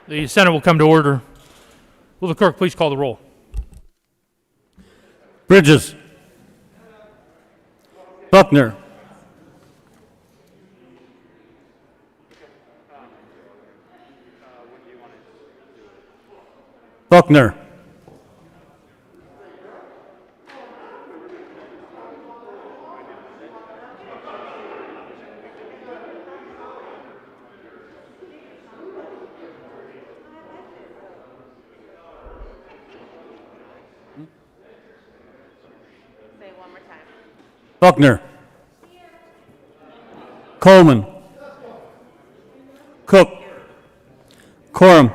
The Senate will come to order. Will the clerk please call the roll? Bridges. Buckner. Buckner. Say it one more time. Buckner. Coleman. Cook. Corum.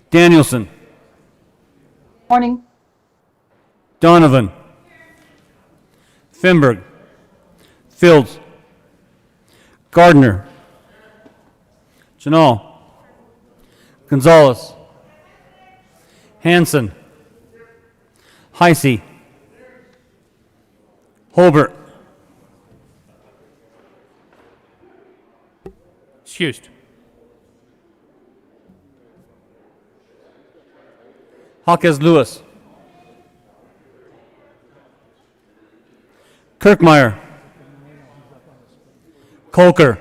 Danielson. Morning. Donovan. Finberg. Fields. Gardner. Janal. Gonzalez. Hanson. Heisey. Holbert. Excused. Hawkes Lewis. Kirkmeyer. Colker.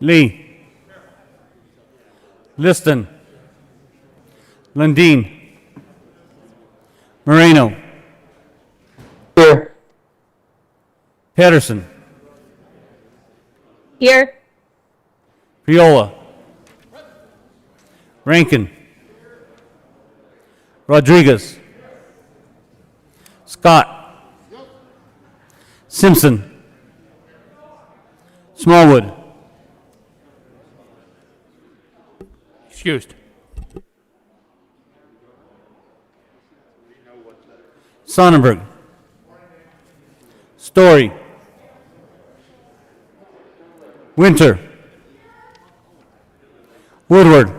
Lee. Liston. Lundeen. Moreno. Here. Patterson. Here. Priola. Rankin. Rodriguez. Scott. Simpson. Smallwood. Excused. Sonnenberg. Story. Winter. Woodward.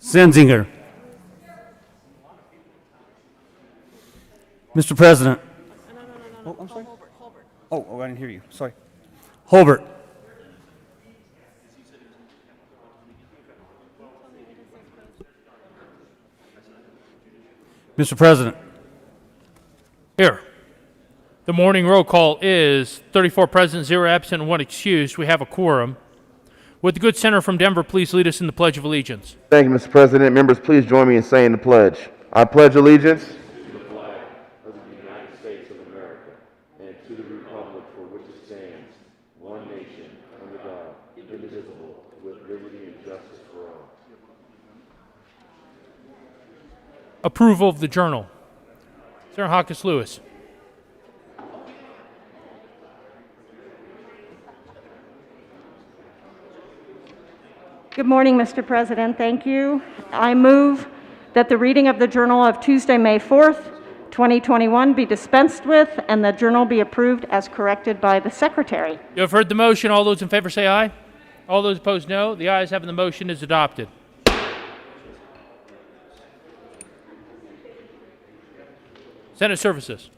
Zenzinger. Mr. President. No. I'm sorry. Holbert. Oh, I didn't hear you. Sorry. Holbert. Mr. President. Here. The morning roll call is 34 present, 0 absent, and 1 excused. We have a quorum. Would the good senator from Denver please lead us in the Pledge of Allegiance? Thank you, Mr. President. Members, please join me in saying the pledge. I pledge allegiance to the flag of the United States of America and to the republic for which it stands, one nation, under God, indivisible, with liberty and justice for all. Approval of the journal. Senator Hawkes Lewis. Good morning, Mr. President. Thank you. I move that the reading of the Journal of Tuesday, May 4th, 2021 be dispensed with and the journal be approved as corrected by the Secretary. You have heard the motion. All those in favor say aye. All those opposed, no. The ayes having the motion is adopted. Senate Services.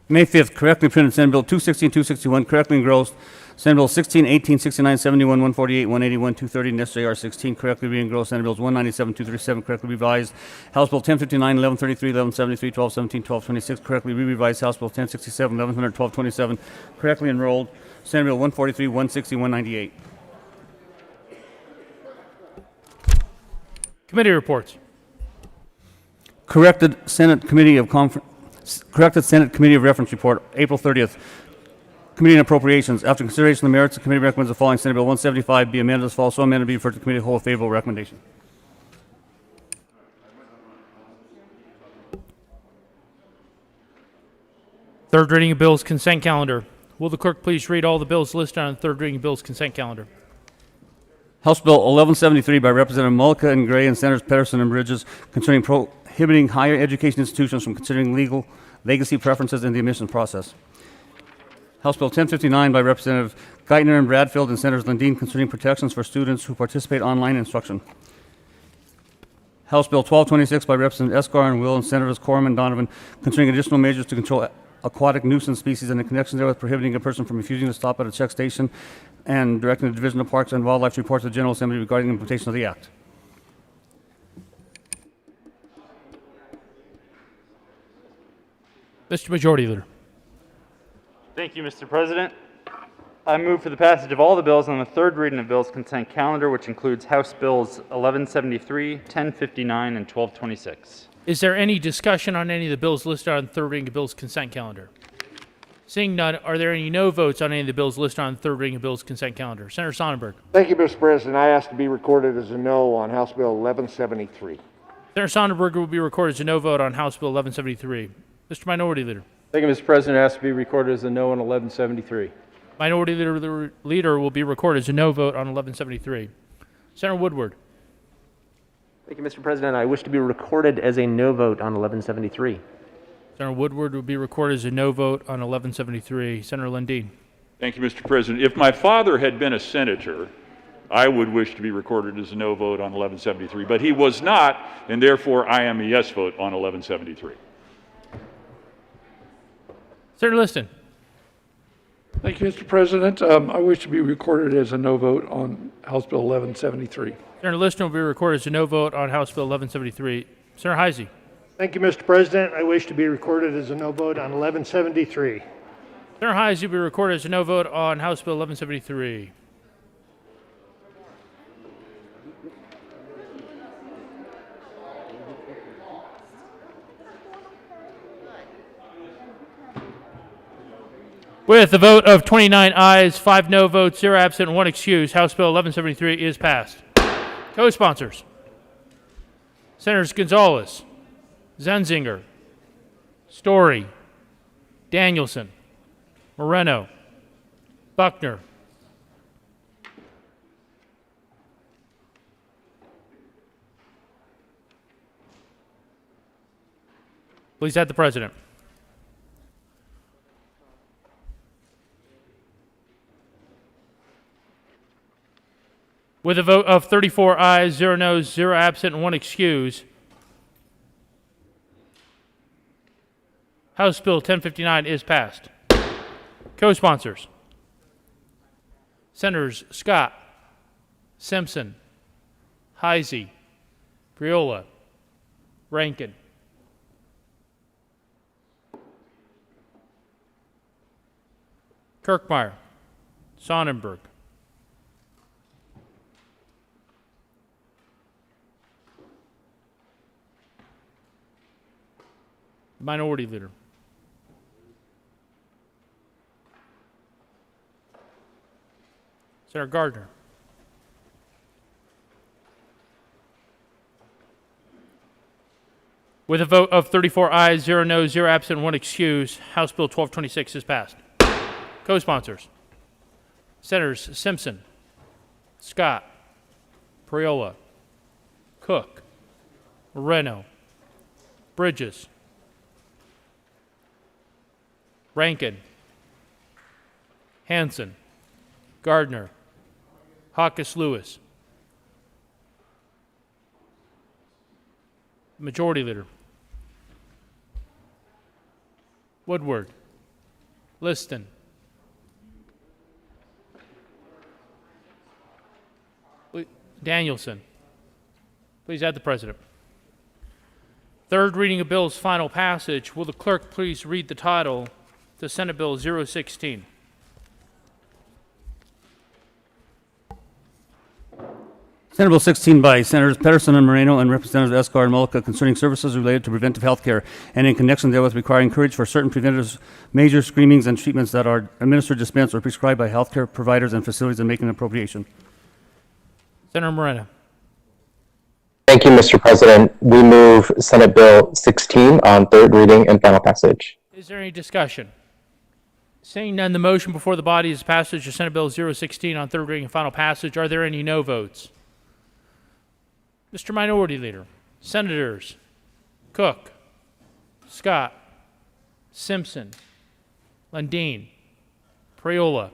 May 5th, correctly printed Senate Bill 216, 261, correctly engrossed. Senate Bill 16, 18, 69, 71, 148, 181, 230, and SJR 16, correctly re-engrossed. Senate Bills 197, 237, correctly revised. House Bill 1059, 1133, 1173, 1217, 1226, correctly re-revised. House Bill 1067, 1100, 1227, correctly enrolled. Senate Bill 143, 160, 198. Committee reports. Corrected Senate Committee of Reference Report, April 30th. Committee on Appropriations. After consideration of the merits, the committee recommends the following: Senate Bill 175 be amended as follows. So amended, be referred to the committee of the whole. Favorable recommendation. Third reading of bills consent calendar. Will the clerk please read all the bills listed on the third reading of bills consent calendar? House Bill 1173 by Representative Mullica and Gray and Senators Pedersen and Bridges concerning prohibiting higher education institutions from considering legal legacy preferences in the admission process. House Bill 1059 by Representative Geithner and Bradfield and Senators Lundeen concerning protections for students who participate online instruction. House Bill 1226 by Representative Escar and Will and Senators Corum and Donovan concerning additional measures to control aquatic nuisance species and in connection therewith prohibiting a person from refusing to stop at a check station and directing the Division of Parks and Wildlife to report to the General Assembly regarding the implementation of the act. Mr. Majority Leader. Thank you, Mr. President. I move for the passage of all the bills on the third reading of bills consent calendar, which includes House Bills 1173, 1059, and 1226. Is there any discussion on any of the bills listed on the third reading of bills consent calendar? Seeing none, are there any no votes on any of the bills listed on the third reading of bills consent calendar? Senator Sonnenberg. Thank you, Mr. President. I ask to be recorded as a no on House Bill 1173. Senator Sonnenberg will be recorded as a no vote on House Bill 1173. Mr. Minority Leader. Thank you, Mr. President. I ask to be recorded as a no on 1173. Minority Leader will be recorded as a no vote on 1173. Senator Woodward. Thank you, Mr. President. I wish to be recorded as a no vote on 1173. Senator Woodward will be recorded as a no vote on 1173. Senator Lundeen. Thank you, Mr. President. If my father had been a senator, I would wish to be recorded as a no vote on 1173, but he was not, and therefore I am a yes vote on 1173. Senator Liston. Thank you, Mr. President. I wish to be recorded as a no vote on House Bill 1173. Senator Liston will be recorded as a no vote on House Bill 1173. Senator Heisey. Thank you, Mr. President. I wish to be recorded as a no vote on 1173. Senator Heisey will be recorded as a no vote on House Bill 1173. With a vote of 29 ayes, 5 no votes, 0 absent, and 1 excuse, House Bill 1173 is passed. Co-sponsors. Senators Gonzalez, Zenzinger, Story, Danielson, Moreno, Buckner. Please add the President. With a vote of 34 ayes, 0 noes, 0 absent, and 1 excuse, House Bill 1059 is passed. Co-sponsors. Senators Scott, Simpson, Heisey, Priola, Rankin. Kirkmeyer, Sonnenberg. Minority Leader. Senator Gardner. With a vote of 34 ayes, 0 noes, 0 absent, 1 excuse, House Bill 1226 is passed. Co-sponsors. Senators Simpson, Scott, Priola, Cook, Moreno, Bridges, Rankin, Hansen, Gardner, Hawkes Lewis. Majority Leader. Woodward, Liston, Danielson. Please add the President. Third reading of bill's final passage. Will the clerk please read the title to Senate Bill 016? Senate Bill 16 by Senators Pedersen and Moreno and Representatives Escar and Mullica concerning services related to preventive health care and in connection therewith requiring coverage for certain preventive measures, screenings, and treatments that are administered, dispensed, or prescribed by healthcare providers and facilities and making an appropriation. Senator Moreno. Thank you, Mr. President. We move Senate Bill 16 on third reading and final passage. Is there any discussion? Seeing none, the motion before the body is passage of Senate Bill 016 on third reading and final passage. Are there any no votes? Mr. Minority Leader, Senators Cook, Scott, Simpson, Lundeen, Priola,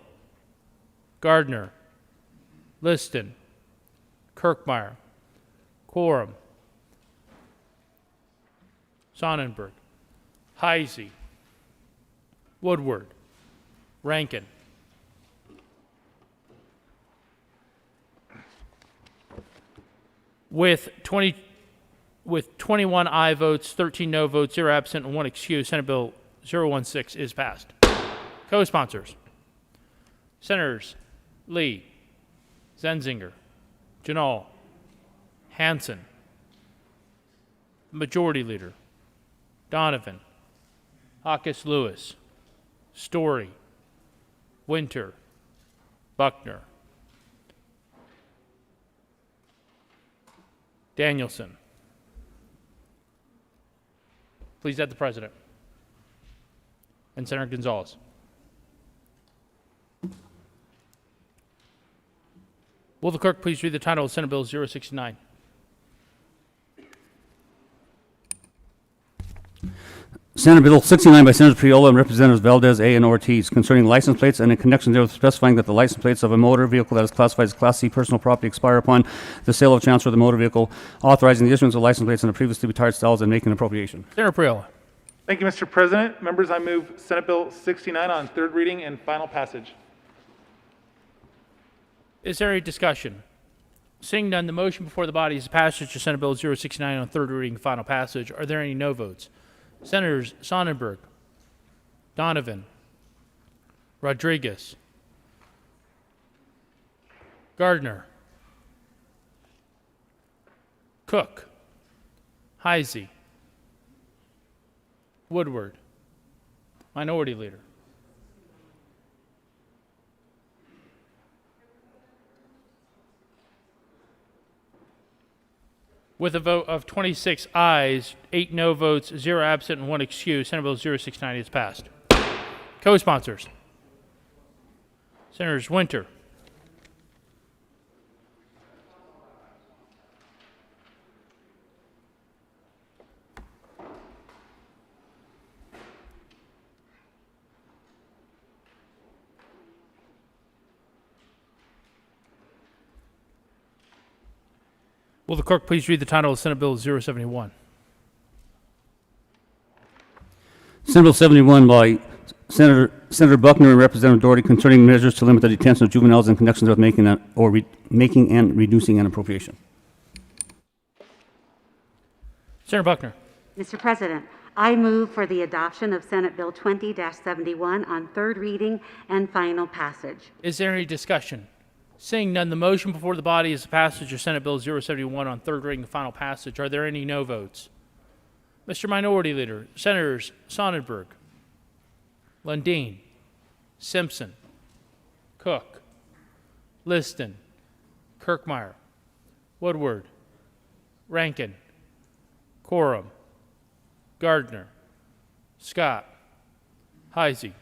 Gardner, Liston, Kirkmeyer, Quorum, Sonnenberg, Heisey, Woodward, Rankin. With 21 aye votes, 13 no votes, 0 absent, and 1 excuse, Senate Bill 016 is passed. Co-sponsors: Senators Lee, Zenzinger, Janal, Hansen. Majority Leader Donovan, Hawkes Lewis, Story, Winter, Buckner, Danielson. Please add the President. And Senator Gonzalez. Will the clerk please read the title of Senate Bill 069? Senate Bill 69 by Senators Priola and Representatives Valdez A. and Ortiz concerning license plates and in connection therewith specifying that the license plates of a motor vehicle that is classified as Class C personal property expire upon the sale or transfer of the motor vehicle, authorizing the issuance of license plates under previously retired styles and making an appropriation. Senator Priola. Thank you, Mr. President. Members, I move Senate Bill 69 on third reading and final passage. Is there any discussion? Seeing none, the motion before the body is passage of Senate Bill 069 on third reading and final passage. Are there any no votes? Senators Sonnenberg, Donovan, Rodriguez, Gardner, Cook, Heisey, Woodward, Minority Leader. With a vote of 26 ayes, 8 no votes, 0 absent, and 1 excuse, Senate Bill 069 is passed. Co-sponsors: Senators Winter, will the clerk please read the title of Senate Bill 071? Senate Bill 71 by Senator Buckner and Representative Doherty concerning measures to limit the detention of juveniles in connection with making and reducing an appropriation. Senator Buckner. Mr. President, I move for the adoption of Senate Bill 20-71 on third reading and final passage. Is there any discussion? Seeing none, the motion before the body is the passage of Senate Bill 071 on third reading and final passage. Are there any no votes? Mr. Minority Leader, Senators Sonnenberg, Lundin, Simpson, Cook, Liston, Kirkmeyer, Woodward, Rankin, Coram, Gardner, Scott, Heisey.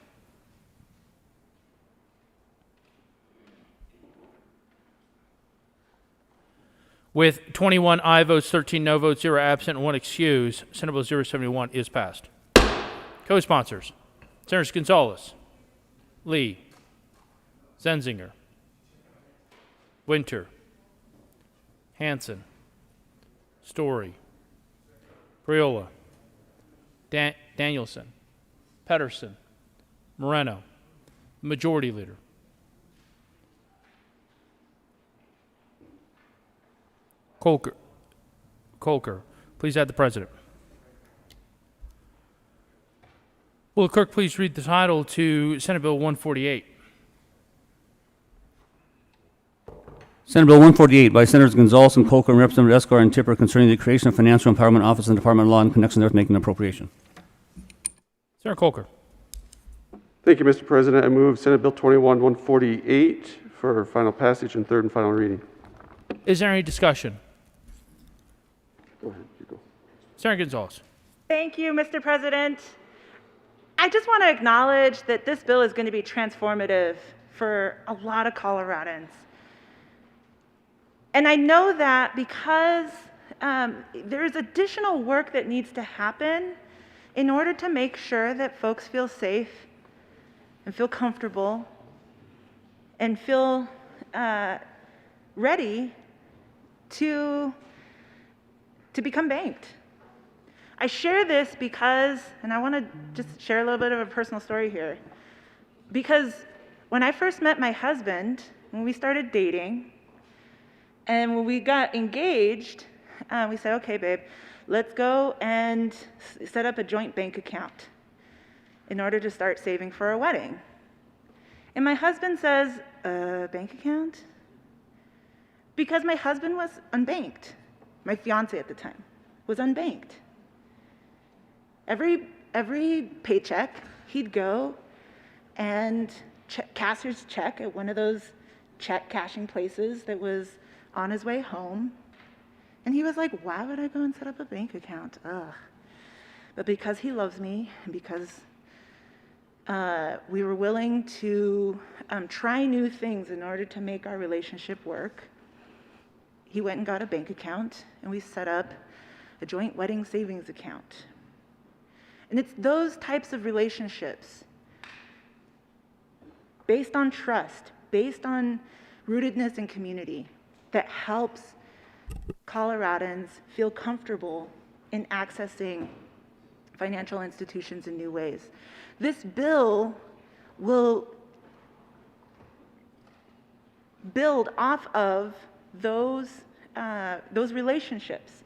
With 21 aye votes, 13 no votes, 0 absent, and 1 excuse, Senate Bill 071 is passed. Co-sponsors: Senators Gonzalez, Lee, Zenzinger, Winter, Hansen, Story, Priola, Danielson, Pedersen, Moreno. Majority Leader. Colker, please add the President. Will the clerk please read the title to Senate Bill 148? Senate Bill 148 by Senators Gonzalez and Colker and Representative Escar and Tipper concerning the creation of Financial Empowerment Office and Department of Law in connection with making an appropriation. Senator Colker. Thank you, Mr. President. I move Senate Bill 21-148 for final passage and third and final reading. Is there any discussion? Go ahead, you go. Senator Gonzalez. Thank you, Mr. President. I just want to acknowledge that this bill is going to be transformative for a lot of Coloradans. And I know that because there's additional work that needs to happen in order to make sure that folks feel safe and feel comfortable and feel ready to become banked. I share this because, and I want to just share a little bit of a personal story here, because when I first met my husband, when we started dating, And when we got engaged, we said, okay, babe, let's go and set up a joint bank account in order to start saving for our wedding. And my husband says, bank account? Because my husband was unbanked. My fiance at the time was unbanked. Every paycheck, he'd go and cash his check at one of those check cashing places that was on his way home. And he was like, why would I go and set up a bank account? Ugh. But because he loves me, and because we were willing to try new things in order to make our relationship work, he went and got a bank account, and we set up a joint wedding savings account. And it's those types of relationships, based on trust, based on rootedness in community, that helps Coloradans feel comfortable in accessing financial institutions in new ways. This bill will build off of those relationships.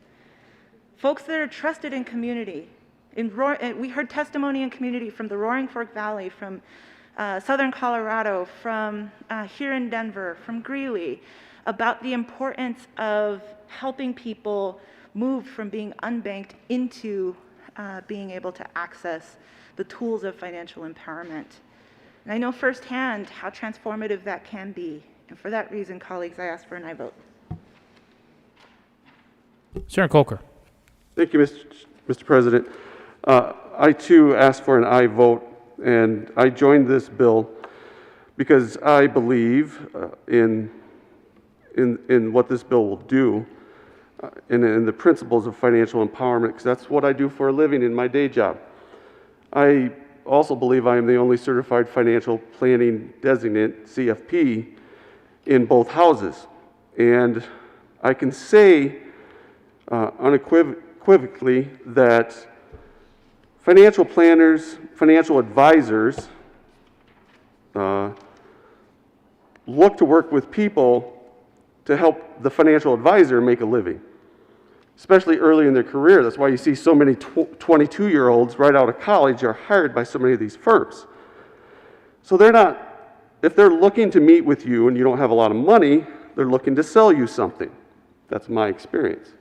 Folks that are trusted in community. We heard testimony in community from the Roaring Fork Valley, from Southern Colorado, from here in Denver, from Greeley, about the importance of helping people move from being unbanked into being able to access the tools of financial empowerment. And I know firsthand how transformative that can be. And for that reason, colleagues, I ask for an aye vote. Senator Kolker. Thank you, Mr. President. I too ask for an aye vote, and I joined this bill because I believe in what this bill will do, in the principles of financial empowerment, because that's what I do for a living in my day job. I also believe I am the only certified financial planning designate, CFP, in both houses. And I can say unequivocally that financial planners, financial advisors look to work with people to help the financial advisor make a living, especially early in their career. That's why you see so many 22-year-olds right out of college are hired by so many of these firms. So they're not, if they're looking to meet with you and you don't have a lot of money, they're looking to sell you something. That's my experience.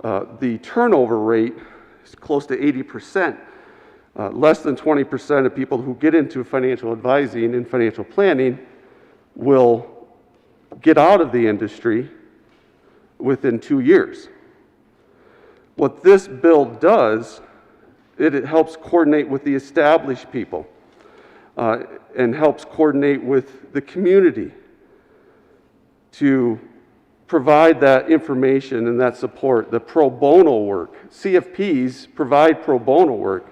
The turnover rate is close to 80%. Less than 20% of people who get into financial advising and financial planning will get out of the industry within 2 years. What this bill does, it helps coordinate with the established people and helps coordinate with the community to provide that information and that support, the pro bono work. CFPs provide pro bono work.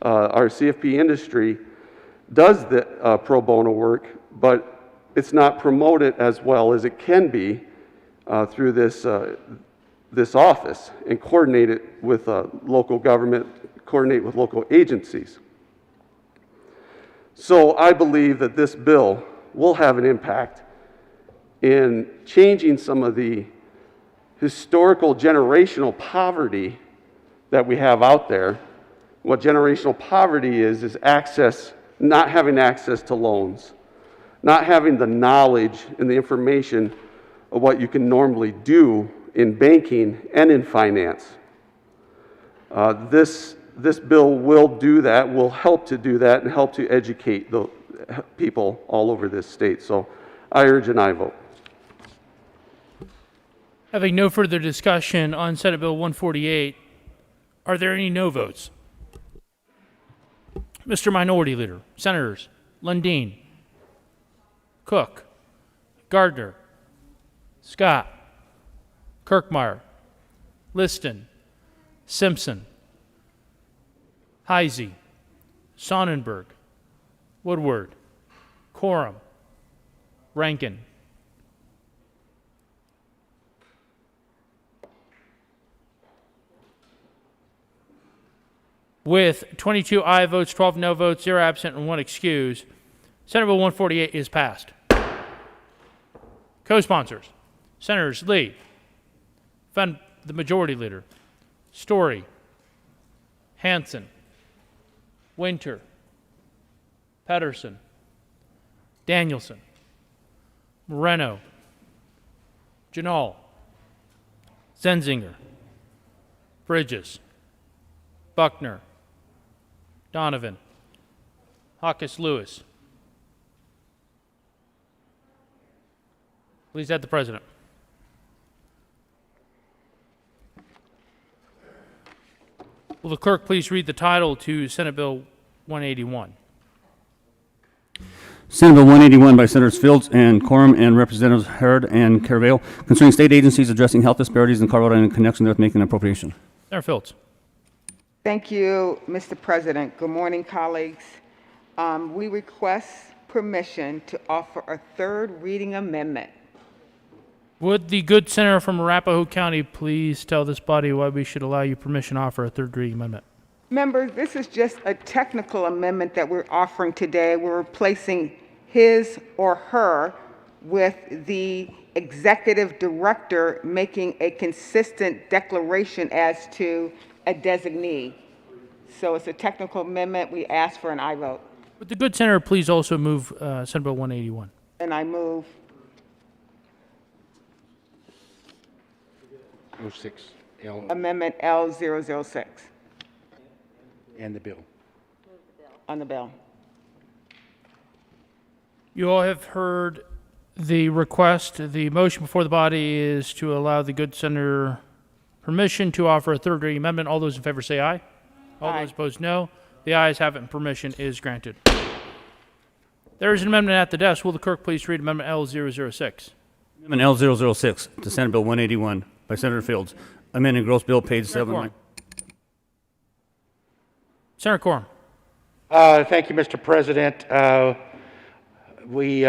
Our CFP industry does the pro bono work, but it's not promoted as well as it can be through this office, and coordinate it with local government, coordinate with local agencies. So I believe that this bill will have an impact in changing some of the historical generational poverty that we have out there. What generational poverty is access, not having access to loans, not having the knowledge and the information of what you can normally do in banking and in finance. This bill will do that, will help to do that, and help to educate the people all over this state. So I urge an aye vote. Having no further discussion on Senate Bill 148, are there any no votes? Mr. Minority Leader, Senators Lundin, Cook, Gardner, Scott, Kirkmeyer, Liston, Simpson, Heisey, Sonnenberg, Woodward, Coram, Rankin. With 22 aye votes, 12 no votes, 0 absent, and 1 excuse, Senate Bill 148 is passed. Co-sponsors, Senators Lee, the Majority Leader, Story, Hanson, Winter, Pedersen, Danielson, Moreno, Janal, Zenzinger, Bridges, Buckner, Donovan, Hawkes Lewis. Please add the President. Will the clerk please read the title to Senate Bill 181? Senate Bill 181 by Senators Fields and Quorum and Representatives Hurd and Carvale concerning state agencies addressing health disparities in Colorado and in connection with making an appropriation. Senator Fields. Thank you, Mr. President. Good morning, colleagues. We request permission to offer a third reading amendment. Would the good senator from Arapahoe County please tell this body why we should allow you permission to offer a third reading amendment? Members, this is just a technical amendment that we're offering today. We're replacing his or her with the executive director making a consistent declaration as to a designee. So it's a technical amendment. We ask for an aye vote. Would the good senator please also move Senate Bill 181? And I move. 06, L, Amendment L006 and the bill. on the bill. You all have heard the request. The motion before the body is to allow the good senator permission to offer a third reading amendment. All those in favor say aye. All Aye. those opposed, no. The ayes have it, and permission is granted. There is an amendment at the desk. Will the clerk please read Amendment L006? Amendment L006 to Senate Bill 181 by Senator Fields, amending gross bill page Senator 7. Quorum. Senator Quorum. Thank you, Mr. President. We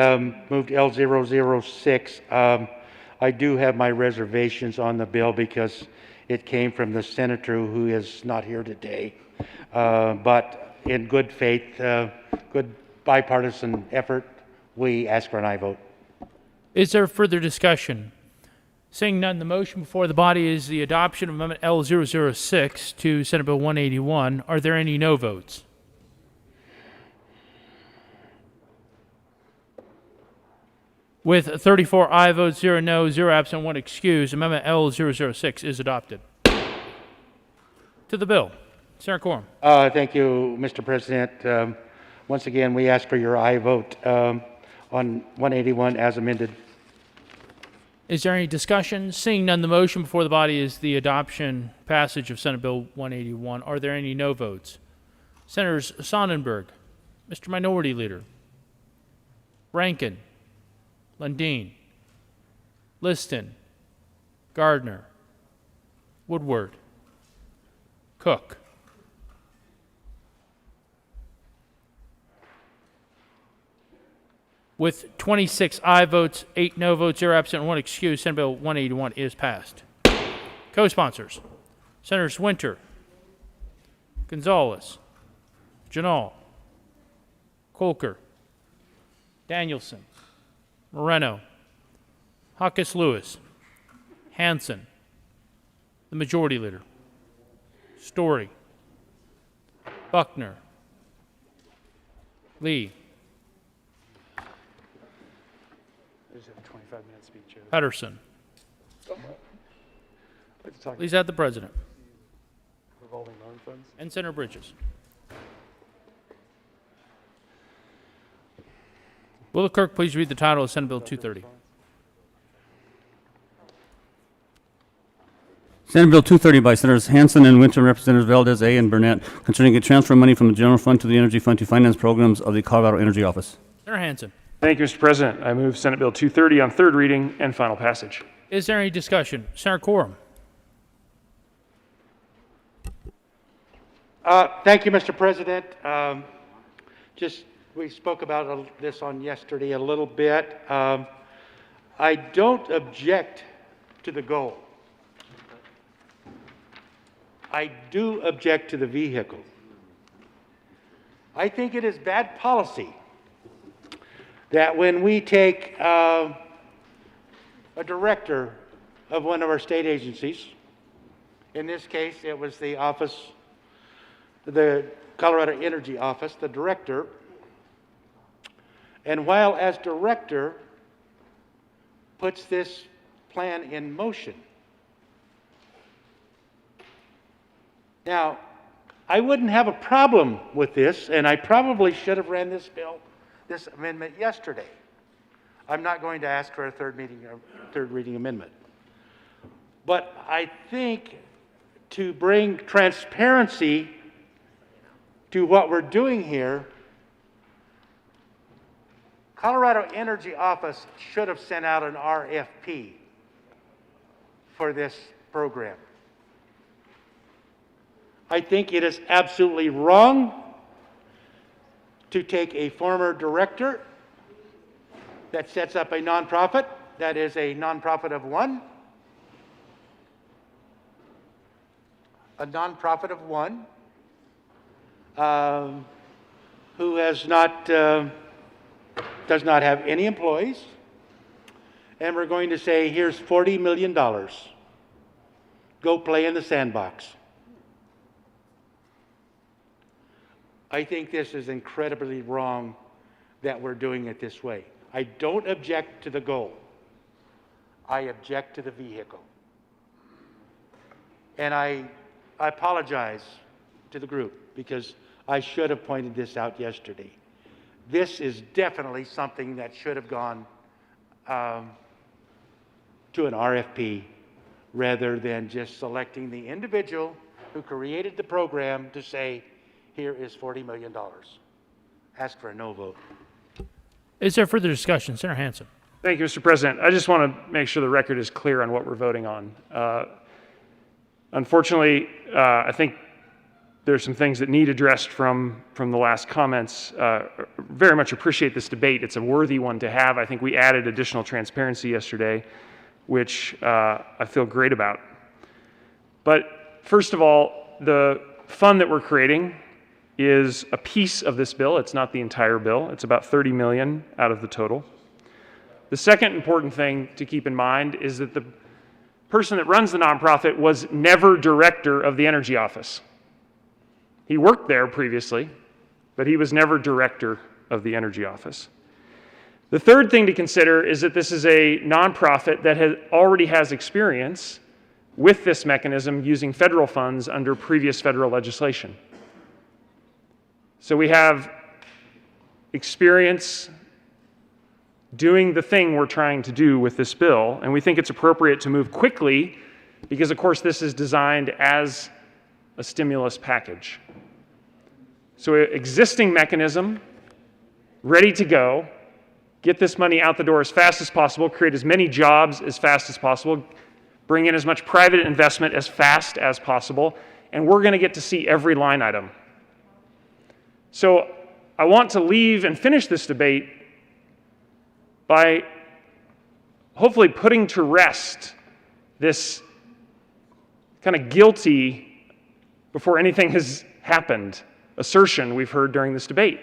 moved L006. I do have my reservations on the bill because it came from the senator who is not here today. But in good faith, good bipartisan effort, we ask for an aye vote. Is there further discussion? Seeing none, the motion before the body is the adoption of Amendment L006 to Senate Bill 181. Are there any no votes? With 34 aye votes, 0 no, 0 absent, 1 excused, Amendment L006 is adopted. To the bill. Senator Quorum. Thank you, Mr. President. Once again, we ask for your aye vote on 181 as amended. Is there any discussion? Seeing none, the motion before the body is the adoption passage of Senate Bill 181. Are there any no votes? Senators Sonnenberg, Mr. Minority Leader, Rankin, Lundin, Liston, Gardner, Woodward, Cook. With 26 aye votes, 8 no votes, 0 absent, and 1 excused, Senate Bill 181 is passed. Co-sponsors, Senators Winter, Gonzalez, Janal, Colker, Danielson, Moreno, Hawkes Lewis, Hanson, the Majority Leader, Story, Buckner, Lee, There's a 25-minute speech. Pedersen. Talk Please add the President. revolving loan funds. And Senator Bridges. Will the clerk please read the title of Senate Bill 230? Senate Bill 230 by Senators Hanson and Winter, Representatives Valdez A. and Burnett, concerning a transfer of money from the general fund to the energy fund to finance programs of the Colorado Energy Office. Senator Hanson. Thank you, Mr. President. I move Senate Bill 230 on third reading and final passage. Is there any discussion? Senator Quorum. Thank you, Mr. President. We spoke about this on yesterday a little bit. I don't object to the goal. I do object to the vehicle. I think it is bad policy that when we take a director of one of our state agencies. In this case, it was the Colorado Energy Office, the director. And while as director, puts this plan in motion. Now, I wouldn't have a problem with this, and I probably should have ran this amendment yesterday. I'm not going to ask for a third reading amendment. But I think to bring transparency to what we're doing here, Colorado Energy Office should have sent out an RFP for this program. I think it is absolutely wrong to take a former director that sets up a nonprofit that is a nonprofit of one, who has not does not have any employees, and we're going to say, here's $40 million. Go play in the sandbox. I think this is incredibly wrong that we're doing it this way. I don't object to the goal. I object to the vehicle. And I apologize to the group because I should have pointed this out yesterday. This is definitely something that should have gone to an RFP rather than just selecting the individual who created the program to say, here is $40 million. Ask for a no vote. Is there further discussion? Senator Hansen. Thank you, Mr. President. I just want to make sure the record is clear on what we're voting on. Unfortunately, I think there's some things that need addressed from the last comments. Very much appreciate this debate. It's a worthy one to have. I think we added additional transparency yesterday, which I feel great about. But first of all, the fund that we're creating is a piece of this bill. It's not the entire bill. It's about $30 million out of the total. The second important thing to keep in mind is that the person that runs the nonprofit was never director of the Energy Office. He worked there previously, but he was never director of the Energy Office. The third thing to consider is that this is a nonprofit that already has experience with this mechanism using federal funds under previous federal legislation. So we have experience doing the thing we're trying to do with this bill, and we think it's appropriate to move quickly because, of course, this is designed as a stimulus package. So existing mechanism, ready to go, get this money out the door as fast as possible, create as many jobs as fast as possible, bring in as much private investment as fast as possible, and we're going to get to see every line item. So I want to leave and finish this debate by hopefully putting to rest this kind of guilty before anything has happened assertion we've heard during this debate.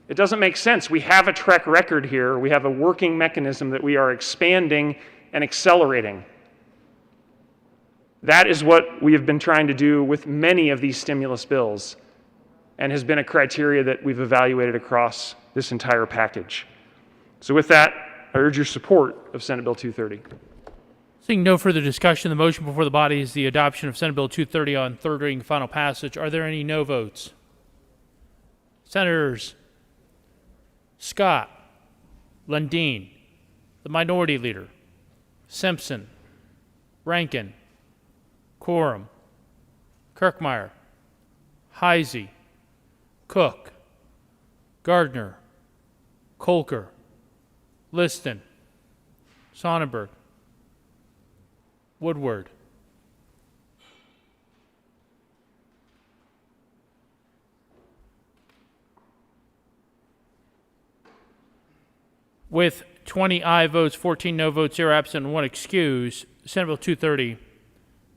It doesn't make sense. We have a track record here. We have a working mechanism that we are expanding and accelerating. That is what we have been trying to do with many of these stimulus bills and has been a criteria that we've evaluated across this entire package. So with that, I urge your support of Senate Bill 230. Seeing no further discussion, the motion before the body is the adoption of Senate Bill 230 on third reading and final passage. Are there any no votes? Senators Scott, Lundin, the Minority Leader, Simpson, Rankin, Quorum, Kirkmeyer, Heisey, Cook, Gardner, Kolker, Liston, Sonnenberg, Woodward. With 20 aye votes, 14 no votes, 0 absent, and 1 excuse, Senate Bill 230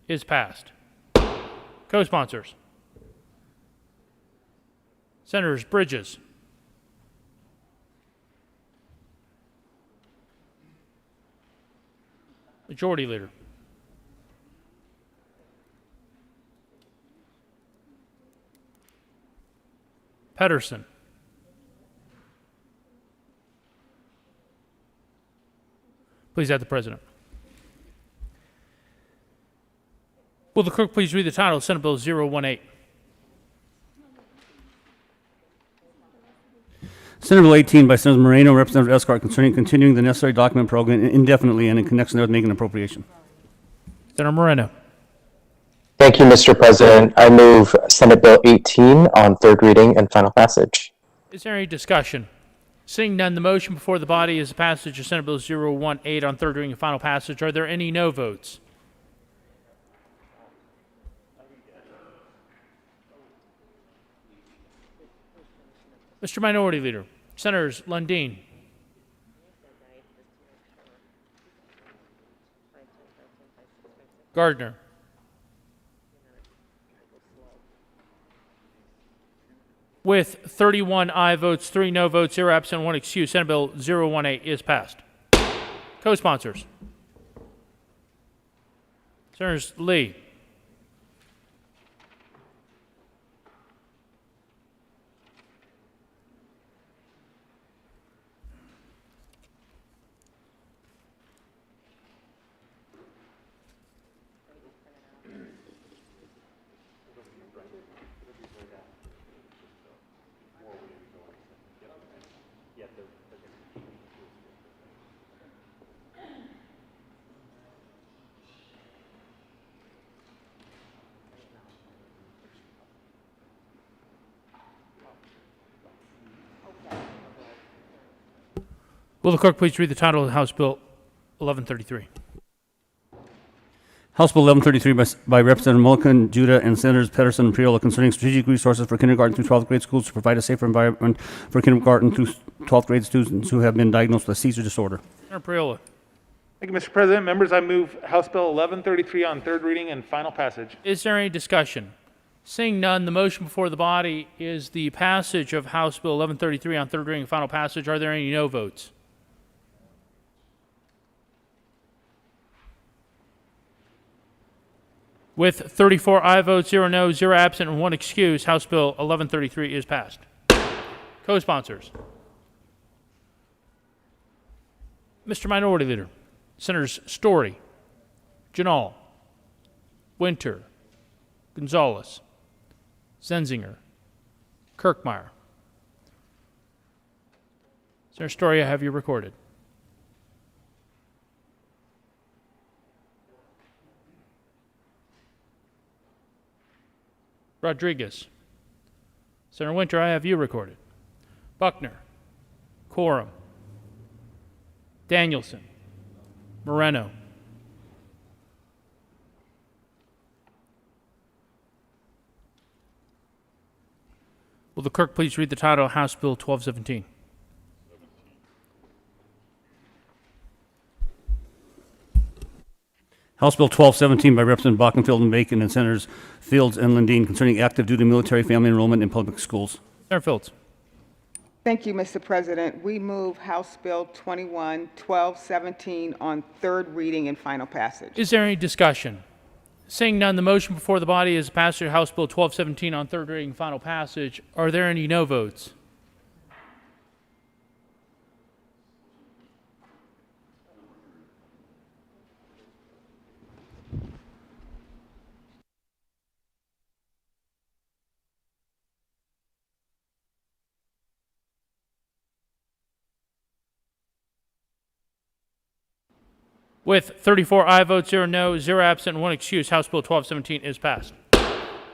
is passed. Co-sponsors. Senators Bridges, Majority Leader. Pedersen. Please add the President. Will the clerk please read the title of Senate Bill 018? Senate Bill 18 by Senator Moreno, Representative Escar, concerning continuing the necessary document program indefinitely and in connection with making an appropriation. Senator Moreno. Thank you, Mr. President. I move Senate Bill 18 on third reading and final passage. Is there any discussion? Seeing none, the motion before the body is the passage of Senate Bill 018 on third reading and final passage. Are there any no votes? Mr. Minority Leader, Senators Lundin, Gardner, with 31 aye votes, 3 no votes, 0 absent, 1 excuse, Senate Bill 018 is passed. Co-sponsors. Senators Lee, will the clerk please read the title of House Bill 1133? House Bill 1133 by Representative Mulligan, Judah, and Senators Pedersen and Priola concerning strategic resources for kindergarten through 12th grade schools to provide a safer environment for kindergarten through 12th grade students who have been diagnosed with a seizure disorder. Senator Priola. Thank you, Mr. President. Members, I move House Bill 1133 on third reading and final passage. Is there any discussion? Seeing none, the motion before the body is the passage of House Bill 1133 on third reading and final passage. Are there any no votes? With 34 aye votes, 0 no, 0 absent, and 1 excuse, House Bill 1133 is passed. Co-sponsors. Mr. Minority Leader, Senators Story, Janal, Winter, Gonzalez, Zenzinger, Kirkmeyer. Senator Story, I have you recorded. Rodriguez. Senator Winter, I have you recorded. Buckner, Quorum, Danielson, Moreno. Will the clerk please read the title of House Bill 1217? House Bill 1217 by Representative Bockenfield and Bacon and Senators Fields and Lundin concerning active duty military family enrollment in public schools. Senator Fields. Thank you, Mr. President. We move House Bill 1217 on third reading and final passage. Is there any discussion? Seeing none, the motion before the body is passage of House Bill 1217 on third reading and final passage. Are there any no votes? With 34 aye votes, 0 no, 0 absent, and 1 excuse, House Bill 1217 is passed.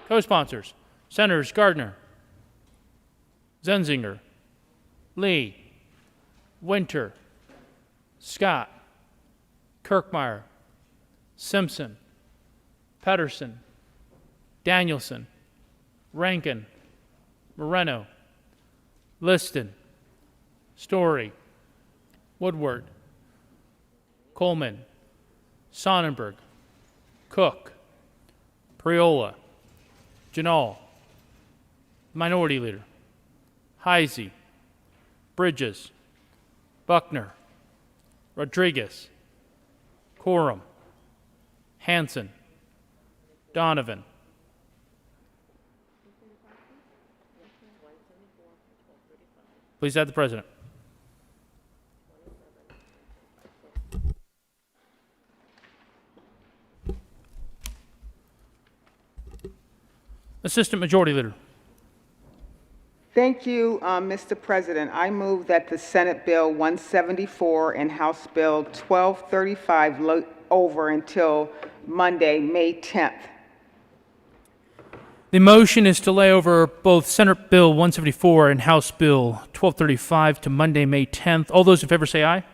Co-sponsors, Senators Gardner, Zenzinger, Lee, Winter, Scott, Kirkmeyer, Simpson, Pedersen, Danielson, Rankin, Moreno, Liston, Story, Woodward, Coleman, Sonnenberg, Cook, Priola, Janal, Minority Leader, Heisey, Bridges, Buckner, Rodriguez, Quorum. Hanson. Donovan. Please add the president. Assistant Majority Leader. Thank you, Mr. President. I move that the Senate Bill 174 and House Bill 1235 over until Monday, May 10th. The motion is to lay over both Senate Bill 174 and House Bill 1235 to Monday, May 10th. All those in favor say aye.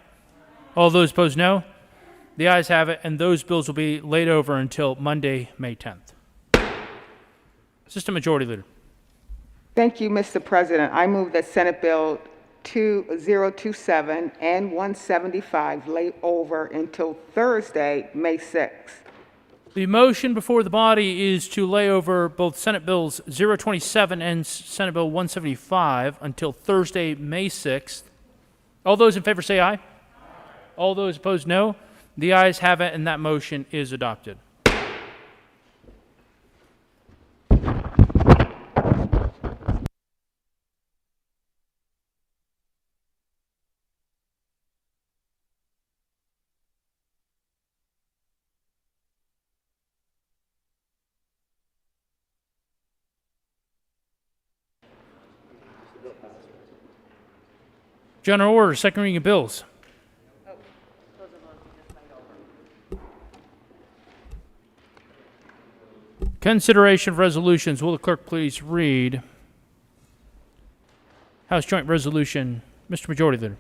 All those opposed, no. The ayes have it, and those bills will be laid over until Monday, May 10th. Assistant Majority Leader. Thank you, Mr. President. I move that Senate Bill 2027 and 175 lay over until Thursday, May 6th. The motion before the body is to lay over both Senate Bills 027 and Senate Bill 175 until Thursday, May 6th. All those in favor say aye. All those opposed, no. The ayes have it, and that motion is adopted. General order, second reading of bills. Consideration of resolutions. Will the clerk please read House Joint Resolution? Mr. Majority Leader.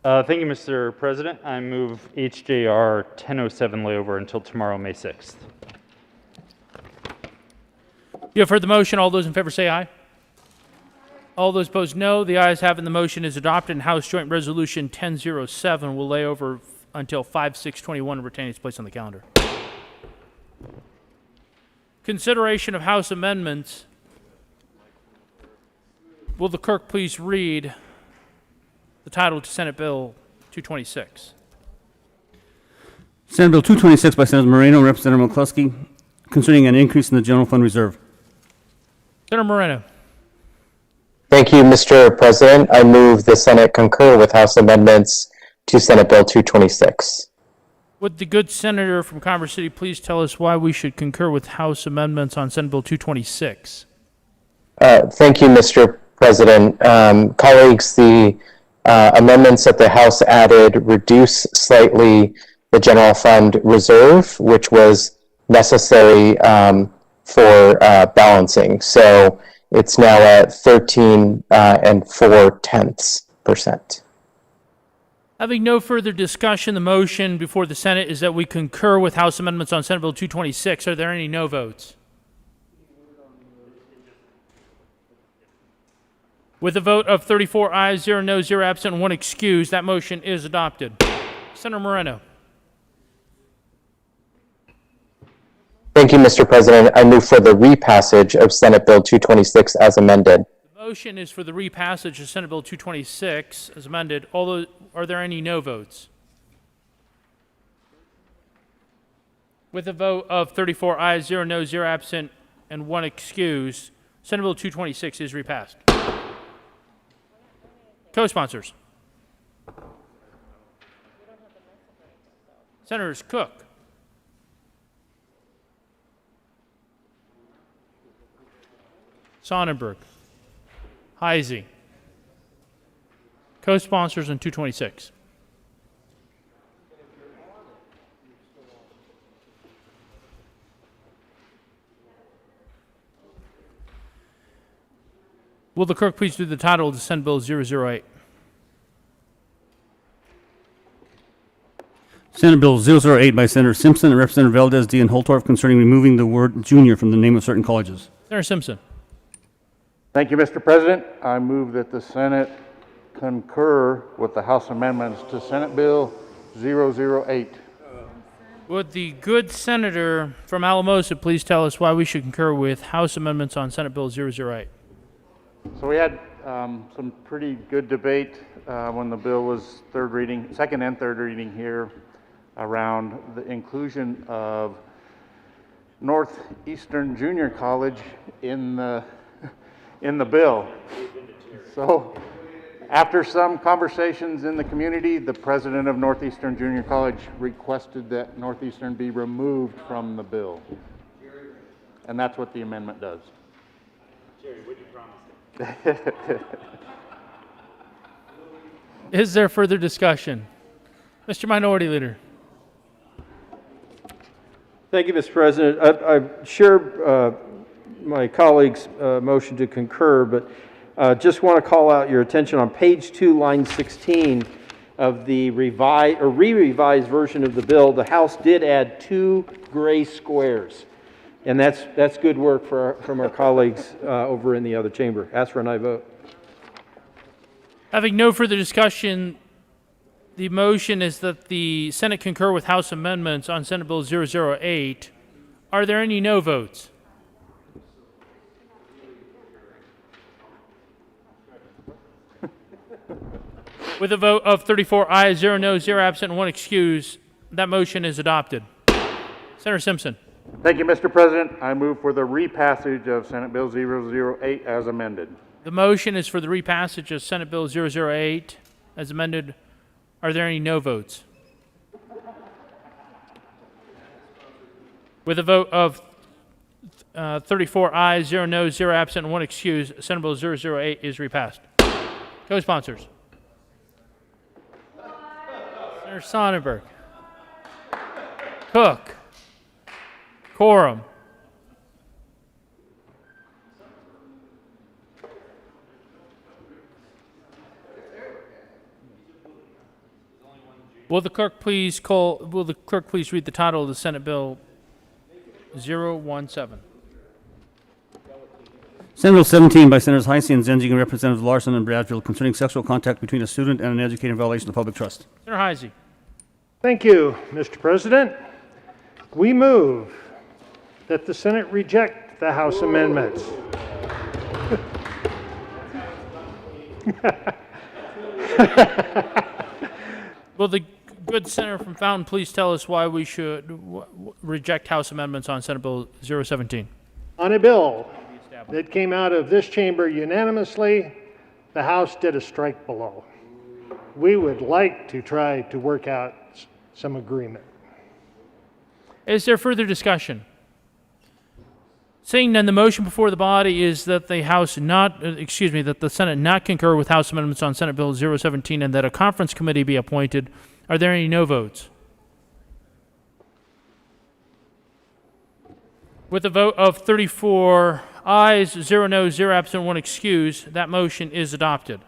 Thank you, Mr. President. I move HJR 1007 layover until tomorrow, May 6th. You have heard the motion. All those in favor say aye. All those opposed, no. The ayes have it, and the motion is adopted. And House Joint Resolution 1007 will lay over until 5/6/21 and retain its place on the calendar. Consideration of House amendments. Will the clerk please read the title to Senate Bill 226? Senate Bill 226 by Senator Moreno and Representative McCluskey concerning an increase in the general fund reserve. Senator Moreno. Thank you, Mr. President. I move the Senate concur with House amendments to Senate Bill 226. Would the good senator from Commerce City please tell us why we should concur with House amendments on Senate Bill 226? Thank you, Mr. President. Colleagues, the amendments that the House added reduce slightly the general fund reserve, which was necessary for balancing. So it's now at 13 and 4/10%. Having no further discussion, the motion before the Senate is that we concur with House amendments on Senate Bill 226. Are there any no votes? With a vote of 34 ayes, 0 noes, 0 absent, and 1 excused, that motion is adopted. Senator Moreno. Thank you, Mr. President. I move for the repassage of Senate Bill 226 as amended. The motion is for the repassage of Senate Bill 226 as amended. Are there any no votes? With a vote of 34 ayes, 0 noes, 0 absent, and 1 excused, Senate Bill 226 is repassed. Co-sponsors. Senators Cook, Sonnenberg, Heisey. Co-sponsors on 226. Will the clerk please do the title of Senate Bill 008? Senate Bill 008 by Senator Simpson and Representative Valdez D. and Holtorf concerning removing the word junior from the name of certain colleges. Senator Simpson. Thank you, Mr. President. I move that the Senate concur with the House amendments to Senate Bill 008. Would the good senator from Alamosa please tell us why we should concur with House amendments on Senate Bill 008? So we had some pretty good debate when the bill was second and third reading here. around the inclusion of Northeastern Junior College in the bill. So after some conversations in the community, the president of Northeastern Junior College requested that Northeastern be removed from the bill. And that's what the amendment does. Jerry, what you promise? Is there further discussion? Mr. Minority Leader. Thank you, Mr. President. I share my colleague's motion to concur, but just want to call out your attention on page 2, line 16 of the re-revised version of the bill. The House did add 2 gray squares, and that's good work from our colleagues over in the other chamber. Ask for an aye vote. Having no further discussion, the motion is that the Senate concur with House amendments on Senate Bill 008. Are there any no votes? With a vote of 34 ayes, 0 noes, 0 absent, and 1 excuse, that motion is adopted. Senator Simpson. Thank you, Mr. President. I move for the repassage of Senate Bill 008 as amended. The motion is for the repassage of Senate Bill 008 as amended. Are there any no votes? With a vote of 34 ayes, 0 noes, 0 absent, and 1 excuse, Senate Bill 008 is repassed. Co-sponsors. Senator Sonnenberg. Cook. Quorum. Will the clerk please read the title of the Senate Bill 017? Senate Bill 17 by Senators Heisey and Zenzig and Representatives Larson and Bradfield concerning sexual contact between a student and an educator in violation of public trust. Senator Heisey. Thank you, Mr. President. We move that the Senate reject the House amendments. Will the good senator from Fountain please tell us why we should reject House amendments on Senate Bill 017? On a bill that came out of this chamber unanimously, the House did a strike below. We would like to try to work out some agreement. Is there further discussion? Seeing none, the motion before the body is that the that the Senate not concur with House amendments on Senate Bill 017 and that a conference committee be appointed. Are there any no votes? With a vote of 34 ayes, 0 noes, 0 absent, 1 excuse, that motion is adopted.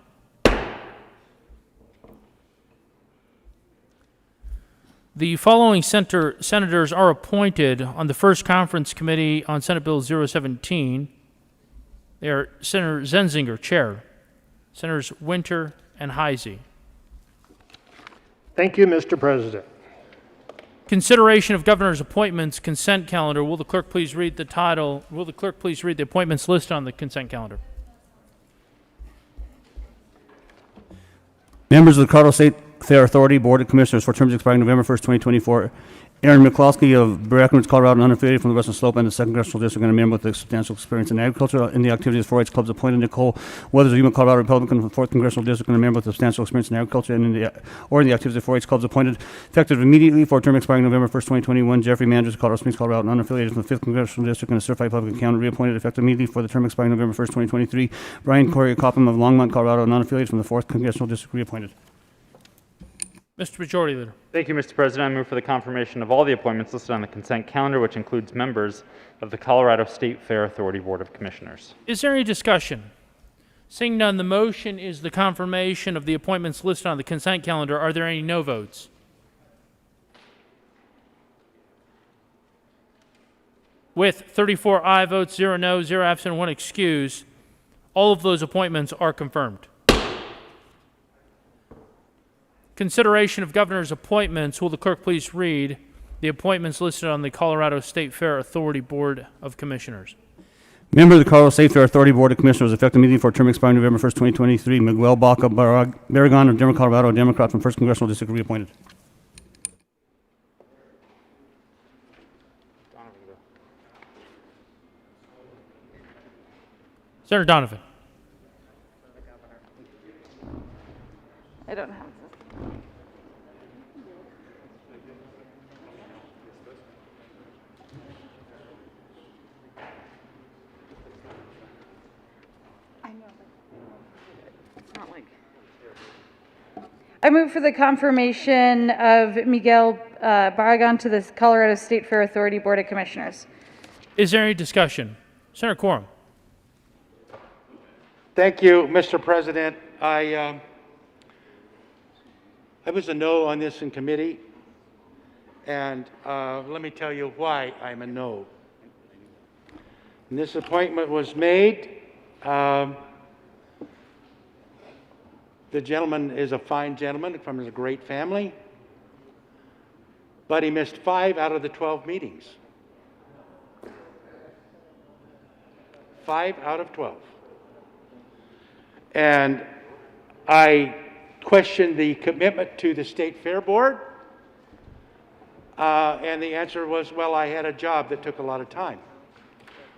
The following senators are appointed on the first conference committee on Senate Bill 017. They are Senator Zenzinger, Chair, Senators Winter and Heisey. Thank you, Mr. President. Consideration of governor's appointments, consent calendar. Will the clerk please read the title? Will the clerk please read the appointments listed on the consent calendar? Members of the Colorado State Fair Authority Board of Commissioners for terms expiring November 1st, 2024. Aaron McCloskey of Breckenridge, Colorado, and unaffiliated from the Western Slope and the 2nd Congressional District, and a member with substantial experience in agriculture in the activities of 4-H clubs. Appointed Nicole Weathers of Yuma, Colorado, Republican from the 4th Congressional District, and a member with substantial experience in agriculture and in the activities of 4-H clubs. Appointed effective immediately for a term expiring November 1st, 2021. Jeffrey Manders of Colorado Springs, Colorado, and unaffiliated from the 5th Congressional District, and a certified public accountant. Reappointed effective immediately for the term expiring November 1st, 2023. Brian Corey Copham of Longmont, Colorado, and unaffiliated from the 4th Congressional District. Reappointed. Mr. Majority Leader. Thank you, Mr. President. I move for the confirmation of all the appointments listed on the consent calendar, which includes members of the Colorado State Fair Authority Board of Commissioners. Is there any discussion? Seeing none, the motion is the confirmation of the appointments listed on the consent calendar. Are there any no votes? With 34 aye votes, 0 no, 0 absent, 1 excuse, all of those appointments are confirmed. Consideration of governor's appointments. Will the clerk please read the appointments listed on the Colorado State Fair Authority Board of Commissioners? Member of the Colorado State Fair Authority Board of Commissioners, effective immediately for a term expiring November 1st, 2023. Miguel Baca Barragan of Denver, Colorado, a Democrat from 1st Congressional District, reappointed. Senator Donovan. I don't have this. I know, but it's not like. I move for the confirmation of Miguel Barragan to the Colorado State Fair Authority Board of Commissioners. Is there any discussion? Senator Quorum. Thank you, Mr. President. I was a no on this in committee, and let me tell you why I'm a no. When this appointment was made, the gentleman is a fine gentleman from a great family, but he missed 5 out of the 12 meetings. 5 out of 12. And I questioned the commitment to the State Fair Board, and the answer was, well, I had a job that took a lot of time.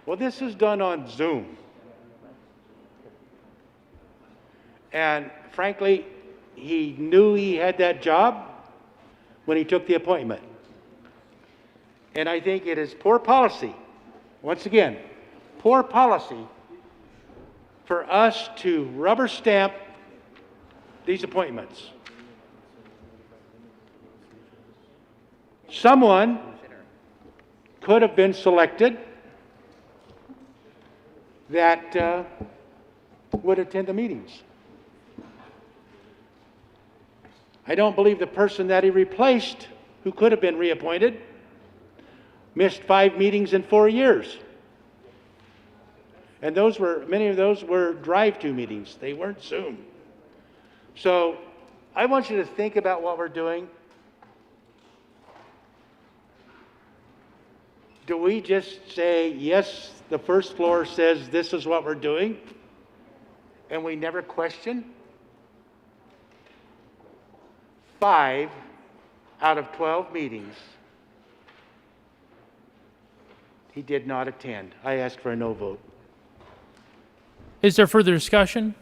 Well, this is done on Zoom. And frankly, he knew he had that job when he took the appointment. And I think it is poor policy, once again, poor policy for us to rubber stamp these appointments. Someone could have been selected that would attend the meetings. I don't believe the person that he replaced, who could have been reappointed, missed 5 meetings in 4 years. And many of those were drive-to meetings. They weren't Zoom. So I want you to think about what we're doing. Do we just say, yes, the first floor says this is what we're doing, and we never question? 5 out of 12 meetings, he did not attend. I ask for a no vote. Is there further discussion?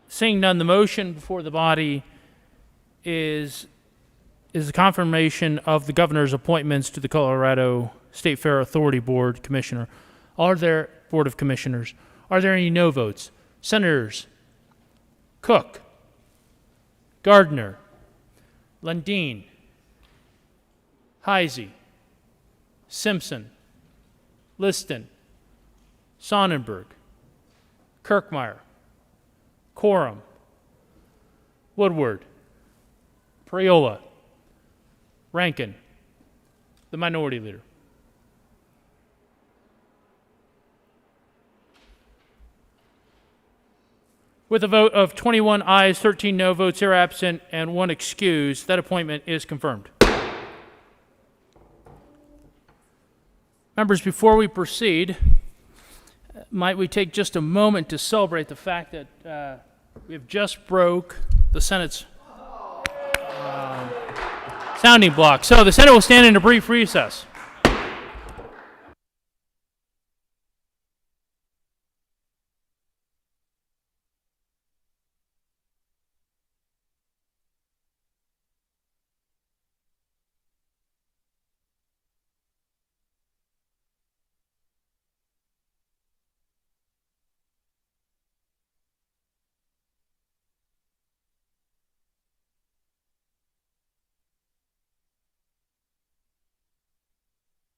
Seeing none, the motion before the body is the confirmation of the governor's appointments to the Colorado State Fair Authority Board of Commissioners. Are there any no votes? Senators Cook, Gardner, Lundin, Heisey, Simpson, Liston, Sonnenberg, Kirkmeyer, Quorum, Woodward, Priola, Rankin, the minority leader. With a vote of 21 ayes, 13 no votes, 0 absent, and 1 excused, that appointment is confirmed. Members, before we proceed, might we take just a moment to celebrate the fact that we have just broke the Senate's sounding block. So the Senate will stand in a brief recess.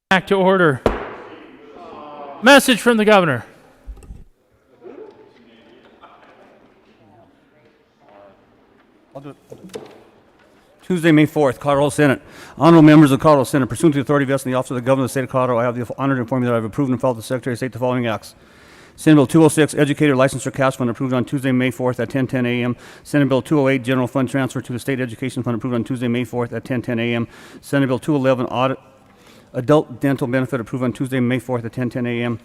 Back to order. Message from the governor. Tuesday, May 4th, Colorado Senate. Honorable members of the Colorado Senate, pursuant to the authority vested in the office of the governor of the state of Colorado, I have the honor to inform you that I have approved and filed with the Secretary of State the following acts. Senate Bill 206, Educator Licensure Cash Fund, approved on Tuesday, May 4th at 10:10 a.m. Senate Bill 208, General Fund Transfer to the State Education Fund, approved on Tuesday, May 4th at 10:10 a.m. Senate Bill 211, Adult Dental Benefit, approved on Tuesday, May 4th at 10:10 a.m.